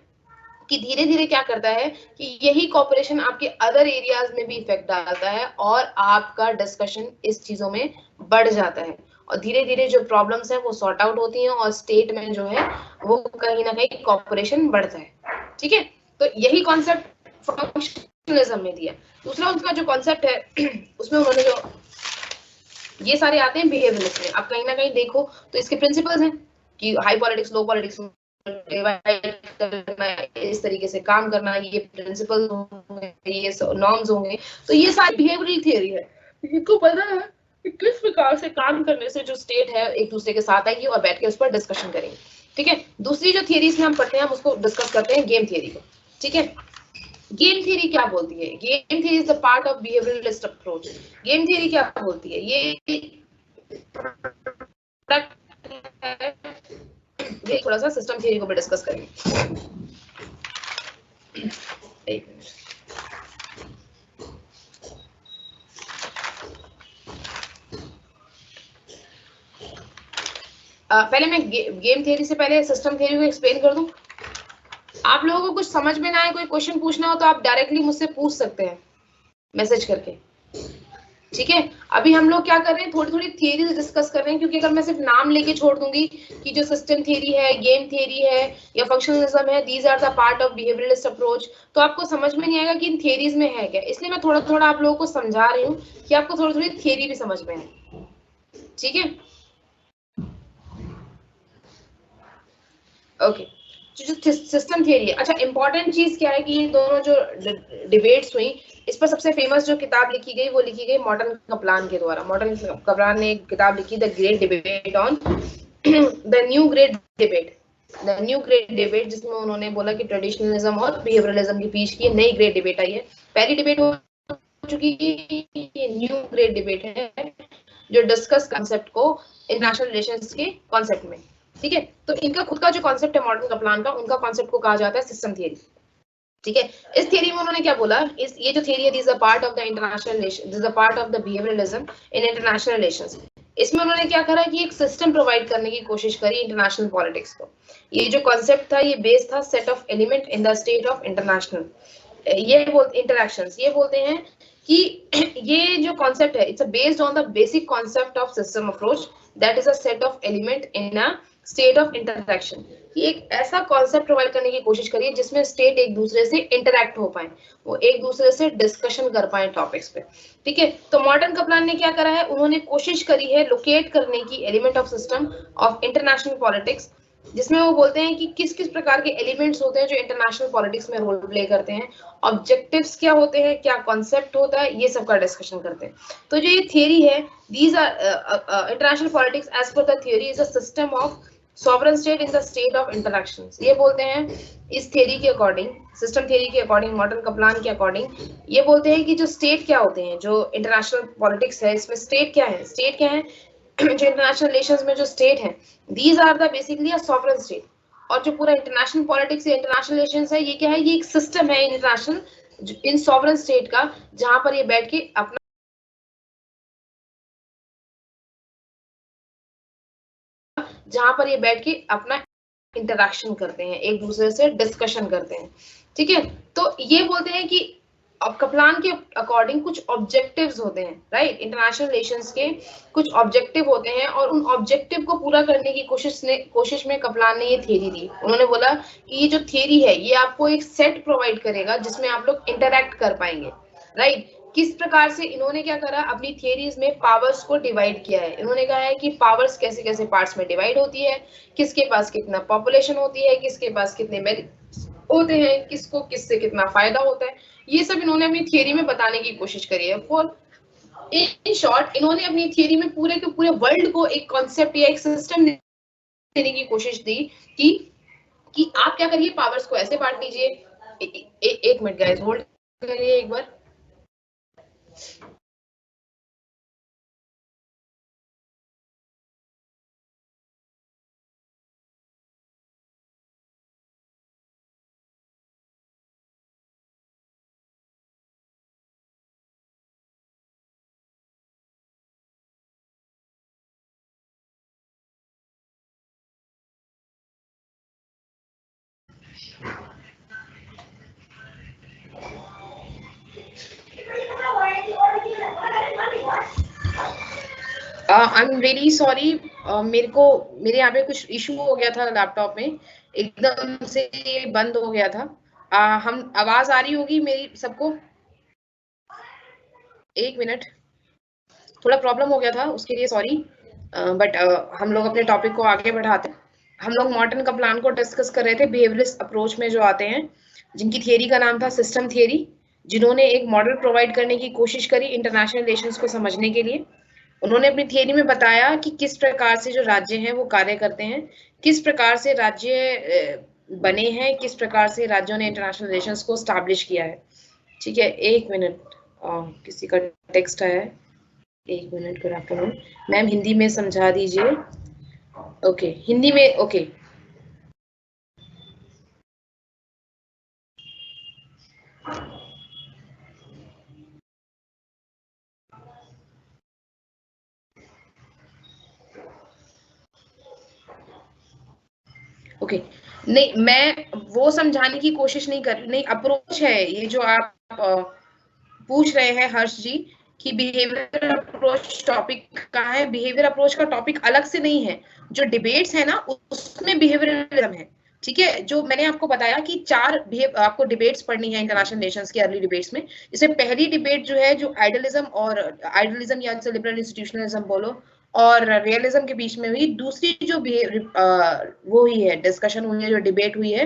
कि धीरे धीरे क्या करता है कि यही कॉपरेशन आपके अदर एरियाज में भी इफेक्ट डालता है और आपका डिस्कशन इस चीजों में बढ़ जाता है, और धीरे धीरे जो प्रॉब्लम्स है वो सॉर्ट आउट होती हैं और स्टेट में जो है वो कहीं ना कहीं कॉपरेशन बढ़ता है, ठीक है। तो यही कॉन्सेप्ट फंक्शनलिज्म में दिया। दूसरा उनका जो कॉन्सेप्ट है उसमें उन्होंने जो ये सारे आते हैं बिहेवियरिस्ट में, आप कहीं ना कहीं देखो तो इसके प्रिंसिपल्स हैं कि हाई पॉलिटिक्स लो पॉलिटिक्स डिवाइड करना, इस तरीके से काम करना, ये प्रिंसिपल होंगे, ये नॉर्म्स होंगे, तो ये सारी बिहेवियरल थियरी है, इनको पता है कि किस प्रकार से काम करने से जो स्टेट है एक दूसरे के साथ आएगी और बैठ के उस पर डिस्कशन करेंगे, ठीक है। दूसरी जो थियरीज में हम पढ़ते हैं हम उसको डिस्कस करते हैं गेम थियरी को, ठीक है। गेम थियरी क्या बोलती है, game theory is the part of behaviouralist approach. Game theory क्या बोलती है, ये थोड़ा सा सिस्टम थियरी को भी डिस्कस करेंगे। एक मिनट, पहले मैं गेम थियरी से पहले सिस्टम थियरी को एक्सप्लेन कर दूं। आप लोगों को कुछ समझ में ना आए, कोई क्वेश्चन पूछना हो तो आप डायरेक्टली मुझसे पूछ सकते हैं मैसेज करके, ठीक है। अभी हम लोग क्या कर रहे हैं, थोड़ी थोड़ी थियरीज डिस्कस कर रहे हैं, क्योंकि अगर मैं सिर्फ नाम लेके छोड़ दूंगी कि जो सिस्टम थियरी है, गेम थियरी है या फंक्शनलिज्म है, these are the part of behaviouralist approach, तो आपको समझ में नहीं आएगा कि इन थियरीज में है क्या। इसलिए मैं थोड़ा थोड़ा आप लोगों को समझा रही हूँ कि आपको थोड़ी थोड़ी थियरी भी समझ में आए, ठीक है। ओके, जो सिस्टम थियरी है, अच्छा इंपॉर्टेंट चीज क्या है कि ये दोनों जो डिबेट्स हुई, इस पर सबसे फेमस जो किताब लिखी गई वो लिखी गई मॉर्टन कपलान के द्वारा। मॉर्टन कपलान ने एक किताब लिखी, the great debate on the new great debate, the new great debate, जिसमें उन्होंने बोला कि ट्रेडिशनलिज्म और बिहेवियरलिज्म के बीच की नई ग्रेट डिबेट आई है। पहली डिबेट हो चुकी, ये न्यू ग्रेट डिबेट है जो डिस्कस कांसेप्ट को इंटरनेशनल रिलेशंस के कांसेप्ट में, ठीक है। तो इनका खुद का जो कॉन्सेप्ट है मॉडर्न कपलान का, उनका कॉन्सेप्ट को कहा जाता है सिस्टम थियरी, ठीक है। इस थियरी में उन्होंने क्या बोला, इस ये जो थियरी है, this is a part of the international relation, this is a part of the behaviourism in international relations. इसमें उन्होंने क्या करा कि एक सिस्टम प्रोवाइड करने की कोशिश करी इंटरनेशनल पॉलिटिक्स को। ये जो कॉन्सेप्ट था, ये बेस था set of element in the state of international, ये बोलते इंटरैक्शंस, ये बोलते हैं कि ये जो कॉन्सेप्ट है, it's based on the basic concept of system approach that is a set of element in a state of interaction. ये एक ऐसा कॉन्सेप्ट प्रोवाइड करने की कोशिश करिए जिसमें स्टेट एक दूसरे से इंटरैक्ट हो पाए, वो एक दूसरे से डिस्कशन कर पाए टॉपिक्स पे, ठीक है। तो मॉर्टन कपलान ने क्या करा है, उन्होंने कोशिश करी है लोकेट करने की element of system of international politics, जिसमें वो बोलते हैं कि किस किस प्रकार के एलिमेंट्स होते हैं जो इंटरनेशनल पॉलिटिक्स में रोल प्ले करते हैं, ऑब्जेक्टिव्स क्या होते हैं, क्या कॉन्सेप्ट होता है, ये सब का डिस्कशन करते हैं। तो जो ये थियरी है, these are international politics as per the theory is a system of sovereign state in the state of interactions. ये बोलते हैं इस थियरी के अकॉर्डिंग, सिस्टम थियरी के अकॉर्डिंग, मॉडर्न कपलान के अकॉर्डिंग, ये बोलते हैं कि जो स्टेट क्या होते हैं, जो इंटरनेशनल पॉलिटिक्स है इसमें स्टेट क्या है, स्टेट क्या है जो इंटरनेशनल रिलेशंस में जो स्टेट है, these are the basically a sovereign state. और जो पूरा इंटरनेशनल पॉलिटिक्स या इंटरनेशनल रिलेशंस है, ये क्या है, ये एक सिस्टम है इंटरनेशनल इन सॉवरेन स्टेट का, जहां पर ये बैठ के अपना जहां पर ये बैठ के अपना इंटरैक्शन करते हैं, एक दूसरे से डिस्कशन करते हैं, ठीक है। तो ये बोलते हैं कि अब कपलान के अकॉर्डिंग कुछ ऑब्जेक्टिव्स होते हैं, राइट, इंटरनेशनल रिलेशंस के कुछ ऑब्जेक्टिव होते हैं, और उन ऑब्जेक्टिव को पूरा करने की कोशिश में कपलान ने ये थियरी दी। उन्होंने बोला कि ये जो थियरी है, ये आपको एक सेट प्रोवाइड करेगा जिसमें आप लोग इंटरैक्ट कर पाएंगे, राइट। किस प्रकार से इन्होंने क्या करा, अपनी थियरीज में पावर्स को डिवाइड किया है। इन्होंने कहा है कि पावर्स कैसे कैसे पार्ट्स में डिवाइड होती है, किसके पास कितना पॉपुलेशन होती है, किसके पास कितने मेरिट्स होते हैं, किसको किससे कितना फायदा होता है, ये सब इन्होंने अपनी थियरी में बताने की कोशिश करी है। फॉर इन शॉर्ट, इन्होंने अपनी थियरी में पूरे के पूरे वर्ल्ड को एक कॉन्सेप्ट या एक सिस्टम देने की कोशिश दी कि आप क्या करिए, पावर्स को ऐसे बांट लीजिए। एक मिनट गाइस, होल्ड करिए एक बार। आई एम रियली सॉरी, मेरे यहाँ पे कुछ इशू हो गया था लैपटॉप में, एकदम से ये बंद हो गया था। हम आवाज आ रही होगी मेरी सबको? एक मिनट, थोड़ा प्रॉब्लम हो गया था, उसके लिए सॉरी, बट हम लोग अपने टॉपिक को आगे बढ़ाते हैं। हम लोग मॉर्टन का प्लान को डिस्कस कर रहे थे, बिहेवियरिस्ट अप्रोच में जो आते हैं, जिनकी थियरी का नाम था सिस्टम थियरी, जिन्होंने एक मॉडल प्रोवाइड करने की कोशिश करी इंटरनेशनल रिलेशंस को समझने के लिए। उन्होंने अपनी थियरी में बताया कि किस प्रकार से जो राज्य हैं वो कार्य करते हैं, किस प्रकार से राज्य बने हैं, किस प्रकार से राज्यों ने इंटरनेशनल रिलेशंस को स्टैब्लिश किया है, ठीक है। एक मिनट, किसी का टेक्स्ट आया है, एक minute, good afternoon ma'am, Hindi में समझा दीजिए। ओके, हिंदी में, ओके। ओके, नहीं, मैं वो समझाने की कोशिश नहीं कर रही, नहीं, अप्रोच है ये जो आप पूछ रहे हैं हर्ष जी कि बिहेवियर अप्रोच टॉपिक कहाँ है। बिहेवियर अप्रोच का टॉपिक अलग से नहीं है, जो डिबेट्स है ना उसमें बिहेवियरलिज्म है। ठीक है, जो मैंने आपको बताया कि 4 आपको डिबेट्स पढ़नी है इंटरनेशनल रिलेशंस की अर्ली डिबेट्स में। जैसे पहली डिबेट जो है, जो आइडियलिज्म या लिबरल इंस्टीट्यूशनलिज्म बोलो और रियलिज्म के बीच में हुई। दूसरी जो वो हुई है, डिस्कशन हुई है, जो डिबेट हुई है,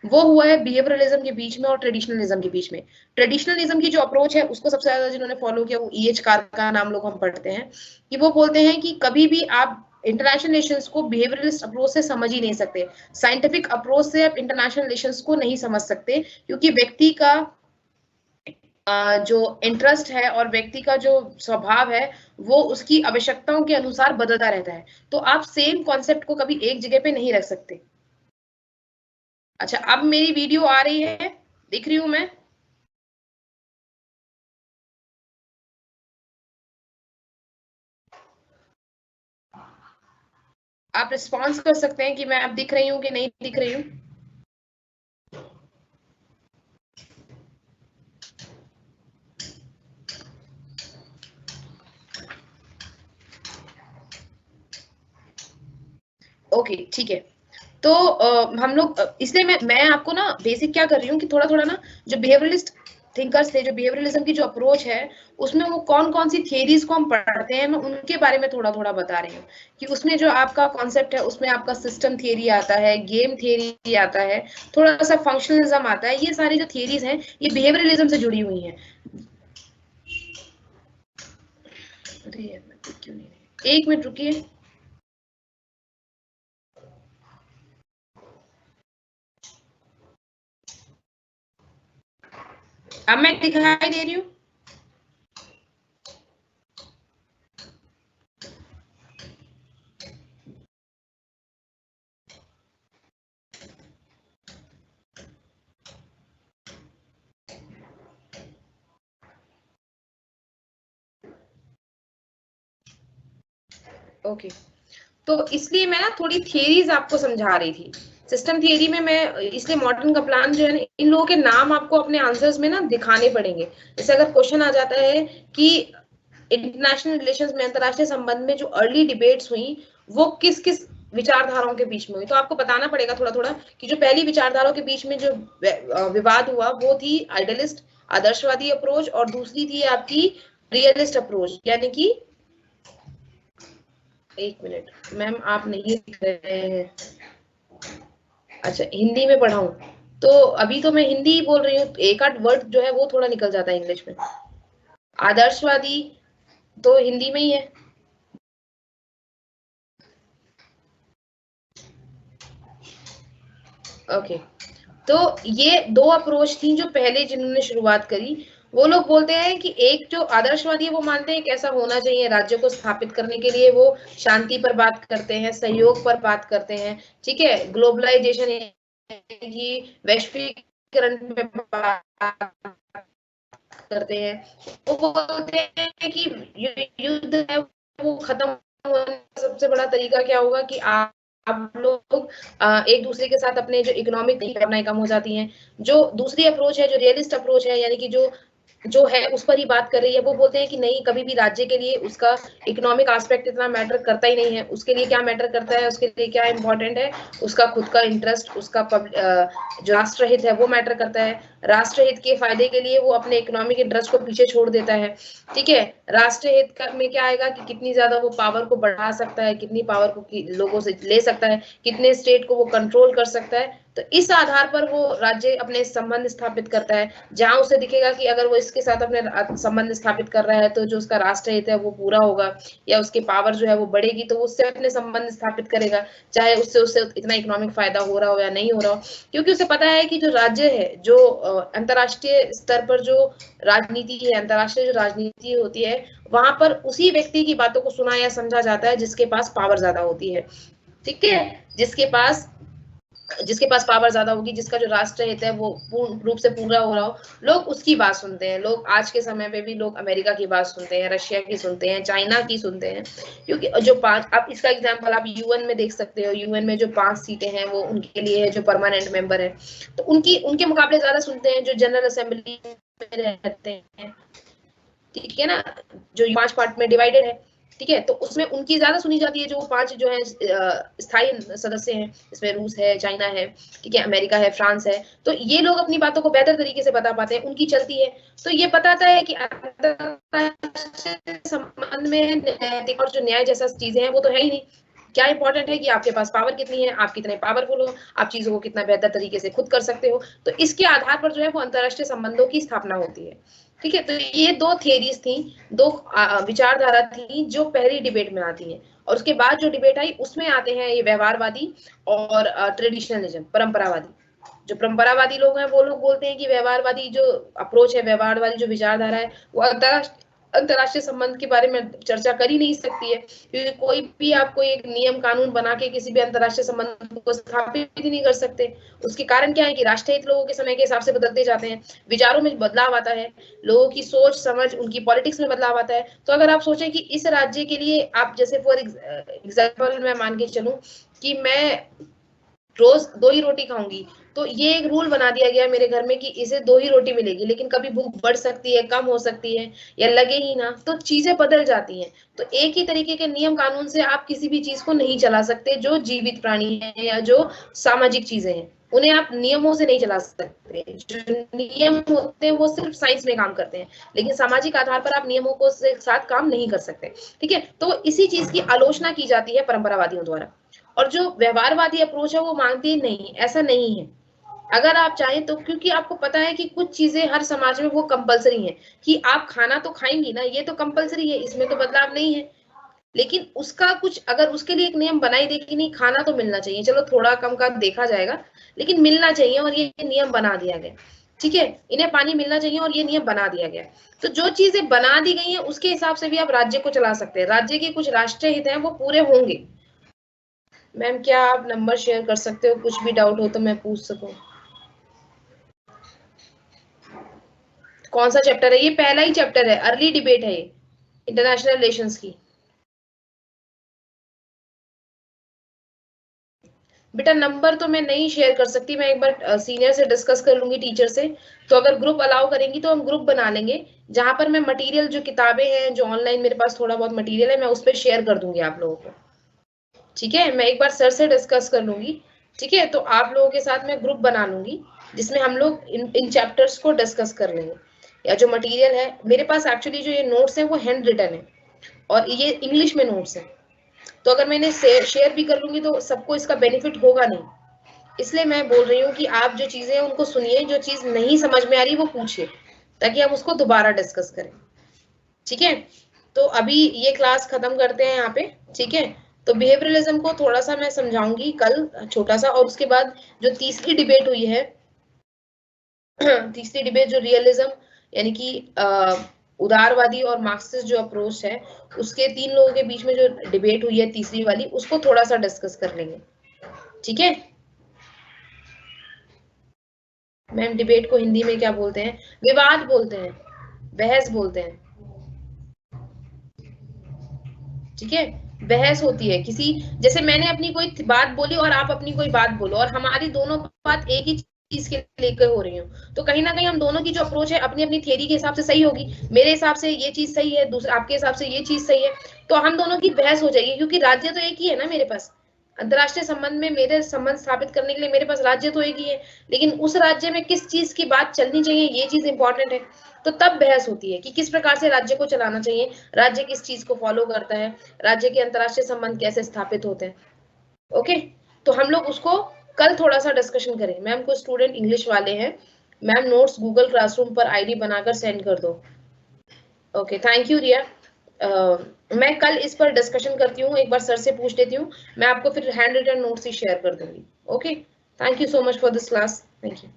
वो हुआ है बिहेवियरलिज्म के बीच में और ट्रेडिशनलिज्म के बीच में। ट्रेडिशनलिज्म की जो अप्रोच है उसको सबसे ज्यादा जिन्होंने फॉलो किया वो E.H. कार का नाम लोग हम पढ़ते हैं, कि वो बोलते हैं कि कभी भी आप इंटरनेशनल रिलेशंस को बिहेवियरलिस्ट अप्रोच से समझ ही नहीं सकते, साइंटिफिक अप्रोच से आप इंटरनेशनल रिलेशंस को नहीं समझ सकते, क्योंकि व्यक्ति का जो इंटरेस्ट है और व्यक्ति का जो स्वभाव है वो उसकी आवश्यकताओं के अनुसार बदलता रहता है। तो आप सेम कॉन्सेप्ट को कभी एक जगह पे नहीं रख सकते। अच्छा, अब मेरी वीडियो आ रही है, दिख रही हूं मैं? आप रिस्पॉन्स कर सकते हैं कि मैं अब दिख रही हूँ कि नहीं दिख रही हूँ। ओके, ठीक है। तो हम लोग इसलिए मैं आपको ना बेसिक क्या कर रही हूँ कि थोड़ा थोड़ा ना जो बिहेवियरलिस्ट थिंकर्स थे, जो बिहेवियरलिज्म की जो अप्रोच है उसमें वो कौन कौन सी थियरीज को हम पढ़ते हैं, मैं उनके बारे में थोड़ा थोड़ा बता रही हूँ। कि उसमें जो आपका कॉन्सेप्ट है उसमें आपका सिस्टम थियरी आता है, गेम थियरी आता है, थोड़ा सा फंक्शनलिज्म आता है। ये सारी जो थियरीज हैं ये बिहेवियरलिज्म से जुड़ी हुई हैं। क्यों नहीं, एक मिनट रुकिए। अब मैं दिखाई दे रही हूँ? ओके, तो इसलिए मैं ना थोड़ी थियरीज आपको समझा रही थी। सिस्टम थियरी में मैं इसलिए मॉडर्न का प्लान जो है ना, इन लोगों के नाम आपको अपने आंसर्स में ना दिखाने पड़ेंगे। जैसे अगर क्वेश्चन आ जाता है कि इंटरनेशनल रिलेशंस में, अंतरराष्ट्रीय संबंध में जो अर्ली डिबेट्स हुई वो किस किस विचारधाराओं के बीच में हुई, तो आपको बताना पड़ेगा थोड़ा थोड़ा कि जो पहली विचारधाराओं के बीच में जो विवाद हुआ वो थी आइडियलिस्ट, आदर्शवादी अप्रोच, और दूसरी थी आपकी रियलिस्ट अप्रोच। यानी कि एक मिनट मैम, आप नहीं लिख रहे हैं? अच्छा, हिंदी में पढ़ाऊं? तो अभी तो मैं हिंदी ही बोल रही हूँ, एक आध वर्ड जो है वो थोड़ा निकल जाता है इंग्लिश में। आदर्शवादी तो हिंदी में ही है। ओके, तो ये दो अप्रोच थी जो पहले जिन्होंने शुरुआत करी। वो लोग बोलते हैं कि एक जो आदर्शवादी है वो मानते हैं कैसा होना चाहिए राज्य को स्थापित करने के लिए, वो शांति पर बात करते हैं, सहयोग पर बात करते हैं, ठीक है, ग्लोबलाइजेशन की वैश्वीकरण पे बात करते हैं। वो बोलते हैं कि युद्ध है वो खत्म होने का सबसे बड़ा तरीका क्या होगा कि आप लोग एक दूसरे के साथ अपने जो इकोनॉमिक भावनाएं कम हो जाती हैं। जो दूसरी अप्रोच है, जो रियलिस्ट अप्रोच है, यानी कि जो जो है उस पर ही बात कर रही है, वो बोलते हैं कि नहीं, कभी भी राज्य के लिए उसका इकोनॉमिक एस्पेक्ट इतना मैटर करता ही नहीं है। उसके लिए क्या मैटर करता है, उसके लिए क्या इंपॉर्टेंट है, उसका खुद का इंटरेस्ट, उसका जो राष्ट्रहित है वो मैटर करता है। राष्ट्रहित के फायदे के लिए वो अपने इकोनॉमिक इंटरेस्ट को पीछे छोड़ देता है, ठीक है। राष्ट्रहित में क्या आएगा कि कितनी ज्यादा वो पावर को बढ़ा सकता है, कितनी पावर को लोगों से ले सकता है, कितने स्टेट को वो कंट्रोल कर सकता है। तो इस आधार पर वो राज्य अपने संबंध स्थापित करता है। जहां उसे दिखेगा कि अगर वो इसके साथ अपने संबंध स्थापित कर रहा है तो जो उसका राष्ट्रहित है वो पूरा होगा, या उसकी पावर जो है वो बढ़ेगी, तो उससे अपने संबंध स्थापित करेगा, चाहे उससे उससे इतना इकोनॉमिक फायदा हो रहा हो या नहीं हो रहा हो। क्योंकि उसे पता है कि जो राज्य है, जो अंतरराष्ट्रीय स्तर पर जो राजनीति है, अंतरराष्ट्रीय जो राजनीति होती है, वहां पर उसी व्यक्ति की बातों को सुना या समझा जाता है जिसके पास पावर ज्यादा होती है, ठीक है, जिसके पास जिसके पास पावर ज्यादा होगी, जिसका जो राष्ट्र हित है वो पूर्ण रूप से पूरा हो रहा हो, लोग उसकी बात सुनते हैं। लोग आज के समय में भी लोग अमेरिका की बात सुनते हैं, रशिया की सुनते हैं, चाइना की सुनते हैं, क्योंकि जो 5, आप इसका एग्जांपल आप यूएन में देख सकते हो। यूएन में जो 5 सीटें हैं वो उनके लिए है जो परमानेंट मेंबर है, तो उनके मुकाबले ज्यादा सुनते हैं जो जनरल असेंबली में रहते हैं, ठीक है ना, जो 5 पार्ट में डिवाइडेड है, ठीक है, तो उसमें उनकी ज्यादा सुनी जाती है। जो 5 जो है स्थायी सदस्य हैं, इसमें रूस है, चाइना है, ठीक है, अमेरिका है, फ्रांस है, तो ये लोग अपनी बातों को बेहतर तरीके से बता पाते हैं, उनकी चलती है। तो ये बताता है कि संबंध में नैतिक और जो न्याय जैसा चीजें हैं वो तो है ही नहीं। क्या इंपॉर्टेंट है कि आपके पास पावर कितनी है, आप कितने पावरफुल हो, आप चीजों को कितना बेहतर तरीके से खुद कर सकते हो। तो इसके आधार पर जो है वो अंतरराष्ट्रीय संबंधों की स्थापना होती है, ठीक है। तो ये 2 थियरीज थी, 2 विचारधारा थी जो पहली डिबेट में आती है, और उसके बाद जो डिबेट आई उसमें आते हैं ये व्यवहारवादी और ट्रेडिशनलिज्म, परंपरावादी। जो परंपरावादी लोग हैं वो लोग बोलते हैं कि व्यवहारवादी जो अप्रोच है, व्यवहारवादी जो विचारधारा है, वो अंतरराष्ट्रीय संबंध के बारे में चर्चा कर ही नहीं सकती है, क्योंकि कोई भी आपको एक नियम कानून बना के किसी भी अंतरराष्ट्रीय संबंध को स्थापित भी नहीं कर सकते। उसके कारण क्या है कि राष्ट्रीय हित लोगों के समय के हिसाब से बदलते जाते हैं, विचारों में बदलाव आता है, लोगों की सोच समझ, उनकी पॉलिटिक्स में बदलाव आता है। तो अगर आप सोचें कि इस राज्य के लिए आप, जैसे फॉर एग्जाम्पल मैं मान के चलूं कि मैं रोज 2 ही रोटी खाऊंगी, तो ये एक रूल बना दिया गया मेरे घर में कि इसे 2 ही रोटी मिलेगी, लेकिन कभी भूख बढ़ सकती है, कम हो सकती है, या लगे ही ना, तो चीजें बदल जाती हैं। तो एक ही तरीके के नियम कानून से आप किसी भी चीज को नहीं चला सकते। जो जीवित प्राणी है या जो सामाजिक चीजें हैं, उन्हें आप नियमों से नहीं चला सकते। जो नियम होते हैं वो सिर्फ साइंस में काम करते हैं, लेकिन सामाजिक आधार पर आप नियमों को साथ काम नहीं कर सकते, ठीक है। तो इसी चीज की आलोचना की जाती है परंपरावादियों द्वारा। और जो व्यवहारवादी अप्रोच है वो मानती नहीं, ऐसा नहीं है। अगर आप चाहें तो, क्योंकि आपको पता है कि कुछ चीजें हर समाज में वो कंपलसरी हैं, कि आप खाना तो खाएंगी ना, ये तो कंपलसरी है, इसमें तो बदलाव नहीं है। लेकिन उसका कुछ, अगर उसके लिए एक नियम बनाई दे कि नहीं खाना तो मिलना चाहिए, चलो थोड़ा कम का देखा जाएगा, लेकिन मिलना चाहिए, और ये नियम बना दिया गया, ठीक है। इन्हें पानी मिलना चाहिए और ये नियम बना दिया गया। तो जो चीजें बना दी गई हैं उसके हिसाब से भी आप राज्य को चला सकते हैं। राज्य के कुछ राष्ट्रीय हित हैं वो पूरे होंगे। मैम क्या आप नंबर शेयर कर सकते हो, कुछ भी डाउट हो तो मैं पूछ सकूं। कौन सा चैप्टर है ये? पहला ही चैप्टर है, अर्ली डिबेट है ये, इंटरनेशनल रिलेशंस की। बेटा नंबर तो मैं नहीं शेयर कर सकती, मैं एक बार सीनियर से डिस्कस कर लूंगी, टीचर से। तो अगर ग्रुप अलाउ करेंगी तो हम ग्रुप बना लेंगे, जहां पर मैं मटेरियल, जो किताबें हैं, जो ऑनलाइन मेरे पास थोड़ा बहुत मटेरियल है, मैं उस पर शेयर कर दूंगी आप लोगों को, ठीक है। मैं एक बार सर से डिस्कस कर लूंगी, ठीक है। तो आप लोगों के साथ मैं ग्रुप बना लूंगी जिसमें हम लोग इन चैप्टर्स को डिस्कस कर लेंगे। या जो मटेरियल है मेरे पास, एक्चुअली जो ये नोट्स है वो हैंड रिटन है, और ये इंग्लिश में नोट्स है। तो अगर मैंने शेयर भी कर लूंगी तो सबको इसका बेनिफिट होगा नहीं, इसलिए मैं बोल रही हूँ कि आप जो चीजें हैं उनको सुनिए, जो चीज नहीं समझ में आ रही वो पूछिए, ताकि हम उसको दोबारा डिस्कस करें, ठीक है। तो अभी ये क्लास खत्म करते हैं यहाँ पे, ठीक है। तो बिहेवियरलिज्म को थोड़ा सा मैं समझाऊंगी कल, छोटा सा, और उसके बाद जो तीसरी डिबेट हुई है तीसरी डिबेट जो रियलिज्म, यानी कि उदारवादी और मार्क्सिस्ट जो अप्रोच है, उसके 3 लोगों के बीच में जो डिबेट हुई है तीसरी वाली, उसको थोड़ा सा डिस्कस कर लेंगे, ठीक है। मैम डिबेट को हिंदी में क्या बोलते हैं? विवाद बोलते हैं, बहस बोलते हैं, ठीक है। बहस होती है किसी, जैसे मैंने अपनी कोई बात बोली और आप अपनी कोई बात बोलो, और हमारी दोनों बात एक ही चीज के लेकर हो रही हो, तो कहीं ना कहीं हम दोनों की जो अप्रोच है अपनी अपनी थियरी के हिसाब से सही होगी। मेरे हिसाब से ये चीज सही है, दूसरा आपके हिसाब से ये चीज सही है, तो हम दोनों की बहस हो जाएगी, क्योंकि राज्य तो एक ही है ना मेरे पास। अंतरराष्ट्रीय संबंध में मेरे संबंध स्थापित करने के लिए मेरे पास राज्य तो एक ही है, लेकिन उस राज्य में किस चीज की बात चलनी चाहिए, ये चीज इंपॉर्टेंट है। तो तब बहस होती है कि किस प्रकार से राज्य को चलाना चाहिए, राज्य किस चीज को फॉलो करता है, राज्य के अंतरराष्ट्रीय संबंध कैसे स्थापित होते हैं। ओके, तो हम लोग उसको कल थोड़ा सा डिस्कशन करें। मैम कुछ स्टूडेंट इंग्लिश वाले हैं, मैम नोट्स गूगल क्लासरूम पर आईडी बनाकर सेंड कर दो। ओके, थैंक यू रिया। मैं कल इस पर डिस्कशन करती हूँ, एक बार सर से पूछ लेती हूँ, मैं आपको फिर हैंड रिटन नोट्स ही शेयर कर दूंगी। Okay, thank you so much for this class, thank you.